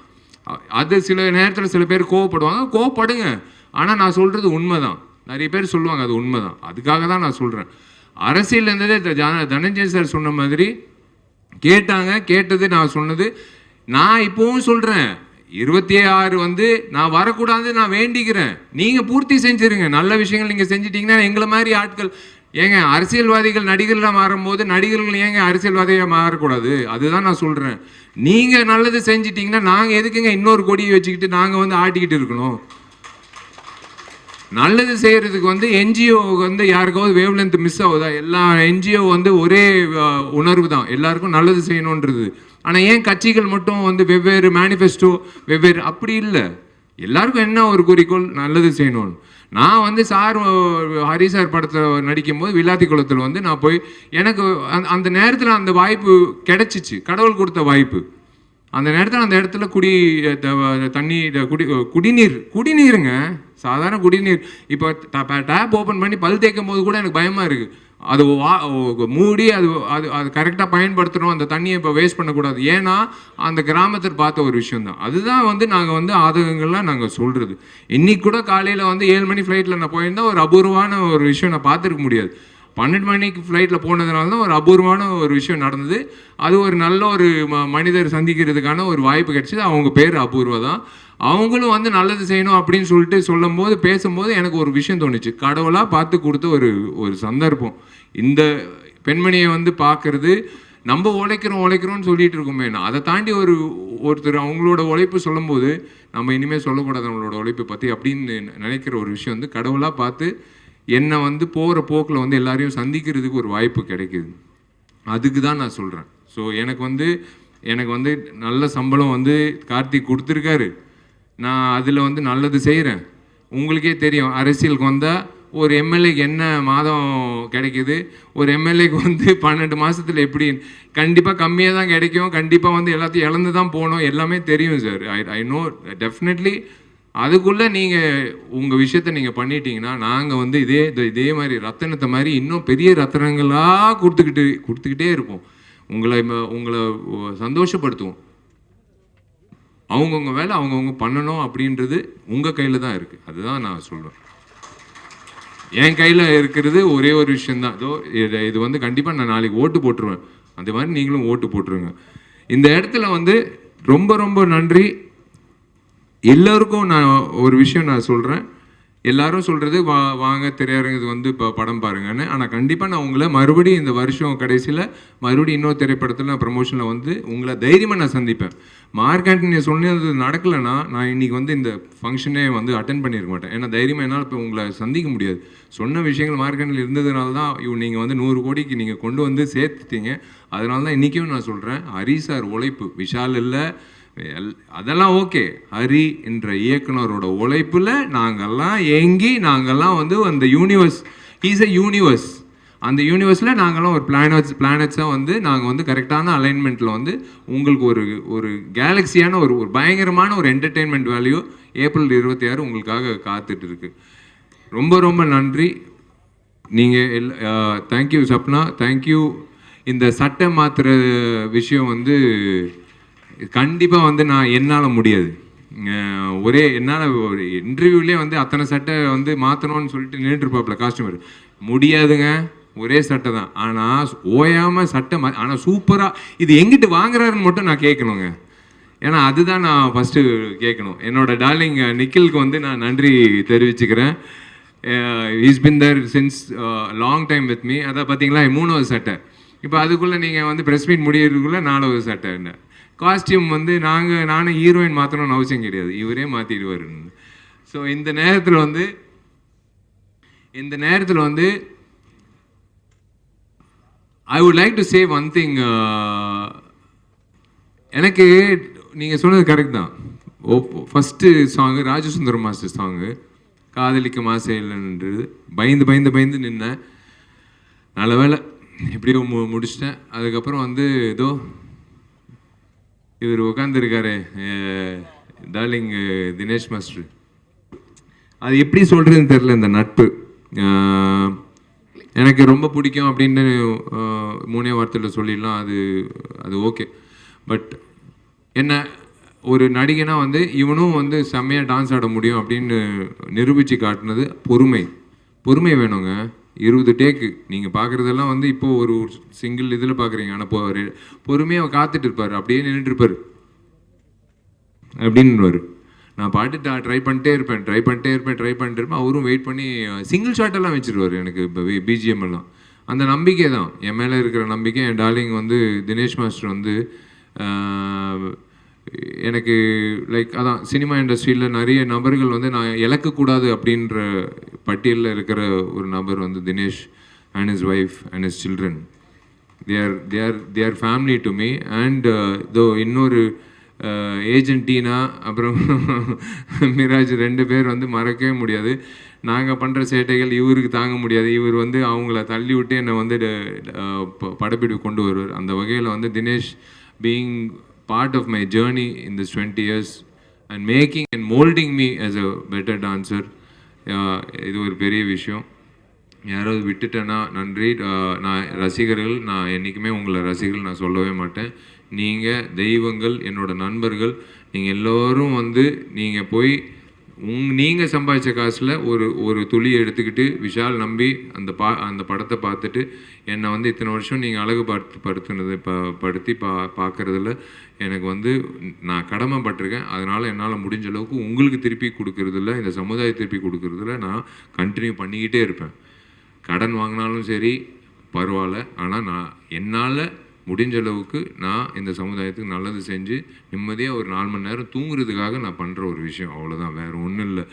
அது சில நேரத்தில் சில பேர் கோவப்படுங்க. ஆனால் நான் சொல்கிறது உண்மை தான். நிறைய பேர் சொல்லுவாங்க அது உண்மை தான். அதுக்காக தான் நான் சொல்கிறேன். அரசியல் இருந்ததே தனஞ்சய் சார் சொன்ன மாதிரி கேட்டது நான் சொன்னது. நான் இப்போவும் சொல்கிறேன், 26 வந்து நான் வரக்கூடாது, நான் வேண்டிக்கிறேன். நீங்கள் பூர்த்தி செஞ்சுருங்க. நல்ல விஷயங்கள் நீங்கள் செஞ்சிட்டிங்கன்னா எங்களை மாதிரி ஆட்கள் ஏங்க அரசியல்வாதிகள் நடிகர்களாக மாறும்போது நடிகர்கள் ஏங்க அரசியல்வாதியாக மாறக்கூடாது? அதுதான் நான் சொல்கிறேன். நீங்கள் நல்லது செஞ்சிட்டிங்கன்னா நாங்கள் எதுக்குங்க இன்னொரு கொடியை வச்சுக்கிட்டு நாங்கள் வந்து ஆட்டிக்கிட்டு இருக்கணும்? நல்லது செய்கிறதுக்கு வந்து என்ஜிஓ வந்து யாருக்காவது வேவ் லென்த் மிஸ் ஆகுதா? எல்லா என்ஜிஓ வந்து ஒரே உணர்வு தான், எல்லாருக்கும் நல்லது செய்யணுன்றது. ஆனால் ஏன் கட்சிகள் மட்டும் வந்து வெவ்வேறு மேனிஃபெஸ்டோ வெவ்வேறு? அப்படி இல்லை, எல்லாருக்கும் என்ன ஒரு குறிக்கோள், நல்லது செய்யணும்னு. நான் வந்து ஹரி சார் படத்தில் நடிக்கும் போது வில்லாத்தி குளத்தில் வந்து நான் போய் எனக்கு அந்த நேரத்தில் அந்த வாய்ப்பு கிடைச்சிச்சு, கடவுள் கொடுத்த வாய்ப்பு. அந்த நேரத்தில் அந்த இடத்துல தண்ணி குடிநீருங்க, சாதாரண குடிநீர். இப்போ டேப் ஓப்பன் பண்ணி பல் தேய்க்கும் போது கூட எனக்கு பயமாக இருக்குது. அது மூடி அது கரெக்டாக பயன்படுத்தணும். அந்த தண்ணியை இப்போ வேஸ்ட் பண்ணக்கூடாது. ஏன்னா அந்த கிராமத்தில் பார்த்த ஒரு விஷயந்தான். அதுதான் வந்து நாங்கள் வந்து ஆதங்கங்கள்லாம் நாங்கள் சொல்கிறது. இன்றைக்கி கூட காலையில் வந்து 7 மணி ஃப்ளைட்டில் நான் போயிருந்தால் ஒரு அபூர்வமான ஒரு விஷயம் நான் பார்த்துருக்க முடியாது. 12 மணிக்கு ஃப்ளைட்டில் போனதுனால தான் ஒரு அபூர்வமான ஒரு விஷயம் நடந்தது. அது ஒரு நல்ல ஒரு மனிதர் சந்திக்கிறதுக்கான ஒரு வாய்ப்பு கிடைச்சிது. அவங்க பேர் அபூர்வா தான். அவங்களும் வந்து நல்லது செய்யணும் அப்படின்னு சொல்லிட்டு பேசும்போது எனக்கு ஒரு விஷயம் தோணுச்சு. கடவுளாக பார்த்து கொடுத்த ஒரு சந்தர்ப்பம். இந்த பெண்மணியை வந்து பார்க்கறது, நம்ம உழைக்கிறோம்னு சொல்லிட்டு இருக்கோமே, அதை தாண்டி ஒருத்தர் அவங்களோட உழைப்பு சொல்லும்போது நம்ம இனிமேல் சொல்லக்கூடாது நம்மளோட உழைப்பை பற்றி அப்படின்னு நினைக்கிற ஒரு விஷயம் வந்து கடவுளாக பார்த்து என்னை வந்து போகிற போக்கில் வந்து எல்லாரையும் சந்திக்கிறதுக்கு ஒரு வாய்ப்பு கிடைக்குது. அதுக்கு தான் நான் சொல்கிறேன். ஸோ எனக்கு வந்து நல்ல சம்பளம் வந்து கார்த்திக் கொடுத்துருக்காரு. நான் அதில் வந்து நல்லது செய்கிறேன். உங்களுக்கே தெரியும், அரசியலுக்கு வந்தால் ஒரு எம்எல்ஏக்கு என்ன மாதம் கிடைக்குது, ஒரு எம்எல்ஏக்கு வந்து 12 மாதத்தில் எப்படி, கண்டிப்பாக கம்மியாக தான் கிடைக்கும், கண்டிப்பாக வந்து எல்லாத்தையும் இழந்து தான் போகணும், எல்லாமே தெரியும் சார். I know definitely. அதுக்குள்ளே நீங்கள் உங்கள் விஷயத்த நீங்கள் பண்ணிட்டீங்கன்னா நாங்கள் வந்து இதே மாதிரி ரத்தனத்தை மாதிரி இன்னும் பெரிய ரத்தனங்களாக கொடுத்துக்கிட்டே இருப்போம். உங்களை சந்தோஷப்படுத்துவோம். அவங்கவுங்க வேலை அவங்கவுங்க பண்ணணும் அப்படின்றது உங்கள் கையில் தான் இருக்குது. அதுதான் நான் சொல்லுவேன். என் கையில் இருக்கிறது ஒரே ஒரு விஷயந்தான். இது வந்து கண்டிப்பாக நான் நாளைக்கு ஓட்டு போட்டுருவேன். அந்த மாதிரி நீங்களும் ஓட்டு போட்டுருங்க. இந்த இடத்துல வந்து ரொம்ப ரொம்ப நன்றி எல்லோருக்கும். நான் ஒரு விஷயம் நான் சொல்கிறேன். எல்லாரும் சொல்கிறது வாங்க திரையரங்கு வந்து இப்போ படம் பாருங்கன்னு. ஆனால் கண்டிப்பாக நான் உங்களை மறுபடியும் இந்த வருஷம் கடைசியில் மறுபடியும் இன்னொரு திரைப்படத்தில் நான் ப்ரமோஷனில் வந்து உங்களை தைரியமாக நான் சந்திப்பேன். மார்க் ஆண்டனி சொன்னது நடக்கலைன்னா நான் இன்றைக்கி வந்து இந்த ஃபங்க்ஷனே வந்து அட்டன் பண்ணியிருக்க மாட்டேன். ஏன்னா தைரியமாக என்னால் இப்போ உங்களை சந்திக்க முடியாது. சொன்ன விஷயங்கள் மார்க் ஆண்டனில் இருந்ததுனால தான் நீங்கள் வந்து 100 கோடிக்கு நீங்கள் கொண்டு வந்து சேர்த்துட்டீங்க. அதனால தான் இன்றைக்கும் நான் சொல்கிறேன், ஹரி சார் உழைப்பு, விஷால் இல்லை அதெல்லாம் ஓகே, ஹரி என்ற இயக்குனரோட உழைப்பில் நாங்கள்லாம் வந்து அந்த யூனிவர்ஸ், இஸ் எ யூனிவர்ஸ், அந்த யூனிவர்ஸில் நாங்கள்லாம் ஒரு பிளானட்ஸாக வந்து நாங்கள் வந்து கரெக்டான அலைன்மெண்ட்டில் வந்து உங்களுக்கு ஒரு கேலக்ஸியான ஒரு பயங்கரமான ஒரு என்டர்டெயின்மெண்ட் வேல்யூ ஏப்ரல் 26 உங்களுக்காக காத்துட்டு இருக்கு. ரொம்ப ரொம்ப நன்றி. நீங்கள் தேங்க்யூ சப்னா, தேங்க்யூ. இந்த சட்டை மாற்றுற விஷயம் வந்து கண்டிப்பாக வந்து என்னால் முடியாது. என்னால் ஒரு இன்டர்வியூலேயே வந்து அத்தனை சட்டை வந்து மாற்றணும்னு சொல்லிட்டு நின்றுருப்பாப்புல காஸ்டியூமர். முடியாதுங்க, ஒரே சட்டை தான். ஆனால் ஓயாமல் சட்டை ஆனால் சூப்பராக இது எங்கிட்டு வாங்குறாருன்னு மட்டும் நான் கேட்கணுங்க. ஏன்னா அதுதான் நான் ஃபஸ்ட்டு கேட்கணும். என்னோட டார்லிங் நிக்கிலுக்கு வந்து நான் நன்றி தெரிவிச்சுக்கிறேன். Is been there since long time with me. அதான் பார்த்தீங்களா 3வது சட்டை. இப்போ அதுக்குள்ளே நீங்கள் வந்து ப்ரெஸ் மீட் முடியறதுக்குள்ளே 4வது சட்டை. என்ன காஸ்டியூம் வந்து நானும் ஹீரோயின் மாற்றணும்னு அவசியம் கிடையாது, இவரே மாற்றிடுவார். ஸோ இந்த நேரத்தில் வந்து I would like to say one thing. எனக்கு நீங்கள் சொன்னது கரெக்ட் தான். First song Rajasundaram master song காதலிக்க மாசே இல்லைன்றது பயந்து நின்னேன். நல்ல வேலை எப்படியோ முடிச்சிட்டேன். அதுக்கப்புறம் வந்து ஏதோ இவர் உட்காந்துருக்காரு டார்லிங் தினேஷ் மாஸ்டர். அது எப்படி சொல்கிறதுன்னு தெரில. இந்த நட்பு எனக்கு ரொம்ப பிடிக்கும் அப்படின்னு 3 வார்த்தையில் சொல்லிடலாம். அது ஓகே. பட் என்ன ஒரு நடிகனா வந்து இவனும் வந்து செம்மையாக டான்ஸ் ஆட முடியும் அப்படின்னு நிரூபித்து காட்டினது பொறுமை வேணுங்க. 20 டேக்கு நீங்கள் பார்க்குறதெல்லாம் வந்து இப்போது ஒரு சிங்கிள் இதில் பார்க்குறீங்க. ஆனால் பொறுமையாக காத்துட்டு இருப்பார், அப்படியே நின்றுட்டுருப்பார் அப்படின்னுவார். நான் பாட்டு ட்ரை பண்ணிட்டே இருப்பேன். அவரும் வெயிட் பண்ணி சிங்கிள் ஷாட்டெல்லாம் வச்சுருவார் எனக்கு. இப்போ பிஜிஎம் எல்லாம் அந்த நம்பிக்கை தான் என் மேலே இருக்கிற நம்பிக்கை. என் டார்லிங் வந்து தினேஷ் மாஸ்டர் வந்து எனக்கு லைக் அதான் சினிமா இண்டஸ்ட்ரியில் நிறைய நபர்கள் வந்து நான் இழக்கக்கூடாது அப்படின்ற பட்டியலில் இருக்கிற ஒரு நபர் வந்து Dinesh and his wife and his children. they are family to me. And தோ இன்னொரு ஏஜென்ட் டீனா அப்புறம் மிராஜ் 2 பேர் வந்து மறக்கவே முடியாது. நாங்கள் பண்ணுற சேட்டைகள் இவருக்கு தாங்க முடியாது. இவர் வந்து அவங்கள தள்ளி விட்டு என்னை வந்து படப்பிடிப்பு கொண்டு வருவார். அந்த வகையில் வந்து Dinesh being part of my journey in this 20 years and making and molding me as a better dancer, இது ஒரு பெரிய விஷயம். யாராவது விட்டுட்டேன்னா நன்றி. நான் ரசிகர்கள், நான் என்றைக்குமே உங்களை ரசிகர்கள் நான் சொல்லவே மாட்டேன். நீங்கள் தெய்வங்கள், என்னோட நண்பர்கள். நீங்கள் எல்லோரும் வந்து நீங்கள் போய் நீங்கள் சம்பாதிச்ச காசில் ஒரு துளி எடுத்துக்கிட்டு விஷால் நம்பி அந்த படத்தை பார்த்துட்டு என்னை வந்து இத்தனை வருஷம் நீங்கள் அழகு படுத்தி பார்க்குறதுல எனக்கு வந்து நான் கடமைப்பட்டிருக்கேன். அதனால் என்னால் முடிஞ்ச அளவுக்கு உங்களுக்கு திருப்பி கொடுக்குறதில்ல, இந்த சமுதாயத்தை திருப்பி கொடுக்குறதில்ல நான் கண்டினியூ பண்ணிக்கிட்டே இருப்பேன். கடன் வாங்கினாலும் சரி பரவாயில்ல, ஆனால் நான் என்னால் முடிஞ்ச அளவுக்கு நான் இந்த சமுதாயத்துக்கு நல்லது செஞ்சு நிம்மதியாக ஒரு 4 மணி நேரம் தூங்குறதுக்காக நான் பண்ணுற ஒரு விஷயம், அவ்வளோதான். வேறு ஒன்றும் இல்லை.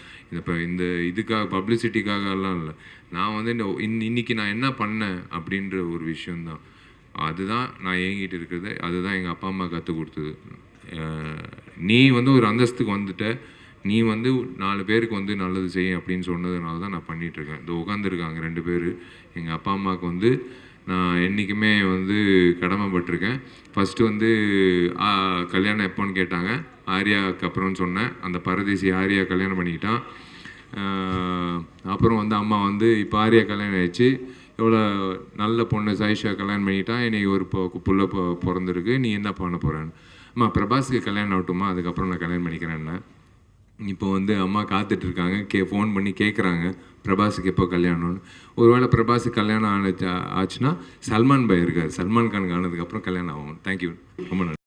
இந்த இதுக்காக பப்ளிசிட்டிக்காக எல்லாம் இல்லை. நான் வந்து இன்னைக்கு நான் என்ன பண்ணேன் அப்படின்ற ஒரு விஷயந்தான். அதுதான் நான் ஏங்கிட்டு இருக்கிறது. அதுதான் எங்கள் அப்பா அம்மா கற்றுக் கொடுத்தது. நீ வந்து ஒரு அந்தஸ்துக்கு வந்துட்ட, நீ வந்து 4 பேருக்கு வந்து நல்லது செய்ய அப்படின்னு சொன்னதுனால தான் நான் பண்ணிகிட்ருக்கேன். இந்த உட்காந்துருக்காங்க 2 பேர். எங்கள் அப்பா அம்மாவுக்கு வந்து நான் என்றைக்குமே வந்து கடமைப்பட்டிருக்கேன். ஃபஸ்ட்டு வந்து கல்யாணம் எப்போன்னு கேட்டாங்க. ஆர்யாவுக்கு அப்புறம்னு சொன்னேன். அந்த பரதேசி ஆர்யா கல்யாணம் பண்ணிக்கிட்டான். அப்புறம் வந்து அம்மா வந்து இப்போ ஆர்யா கல்யாணம் ஆயிடுச்சு, எவ்வளோ நல்ல பொண்ணு சாயிஷா கல்யாணம் பண்ணிக்கிட்டான், இன்னைக்கு ஒரு புள்ள பிறந்திருக்கு, நீ என்ன பண்ண போகிறேன்னு. அம்மா பிரபாஸுக்கு கல்யாணம் ஆகட்டுமா, அதுக்கப்புறம் நான் கல்யாணம் பண்ணிக்கிறேன்னா. இப்போ வந்து அம்மா காத்துட்ருக்காங்க, ஃபோன் பண்ணி கேட்குறாங்க பிரபாஸுக்கு எப்போ கல்யாணம்னு. ஒருவேளை பிரபாஸுக்கு கல்யாணம் ஆச்சுன்னா சல்மான் பாய் இருக்கார், சல்மான் கானுக்கு ஆனதுக்கப்புறம் கல்யாணம் ஆகும். தேங்க்யூ, ரொம்ப நன்றி.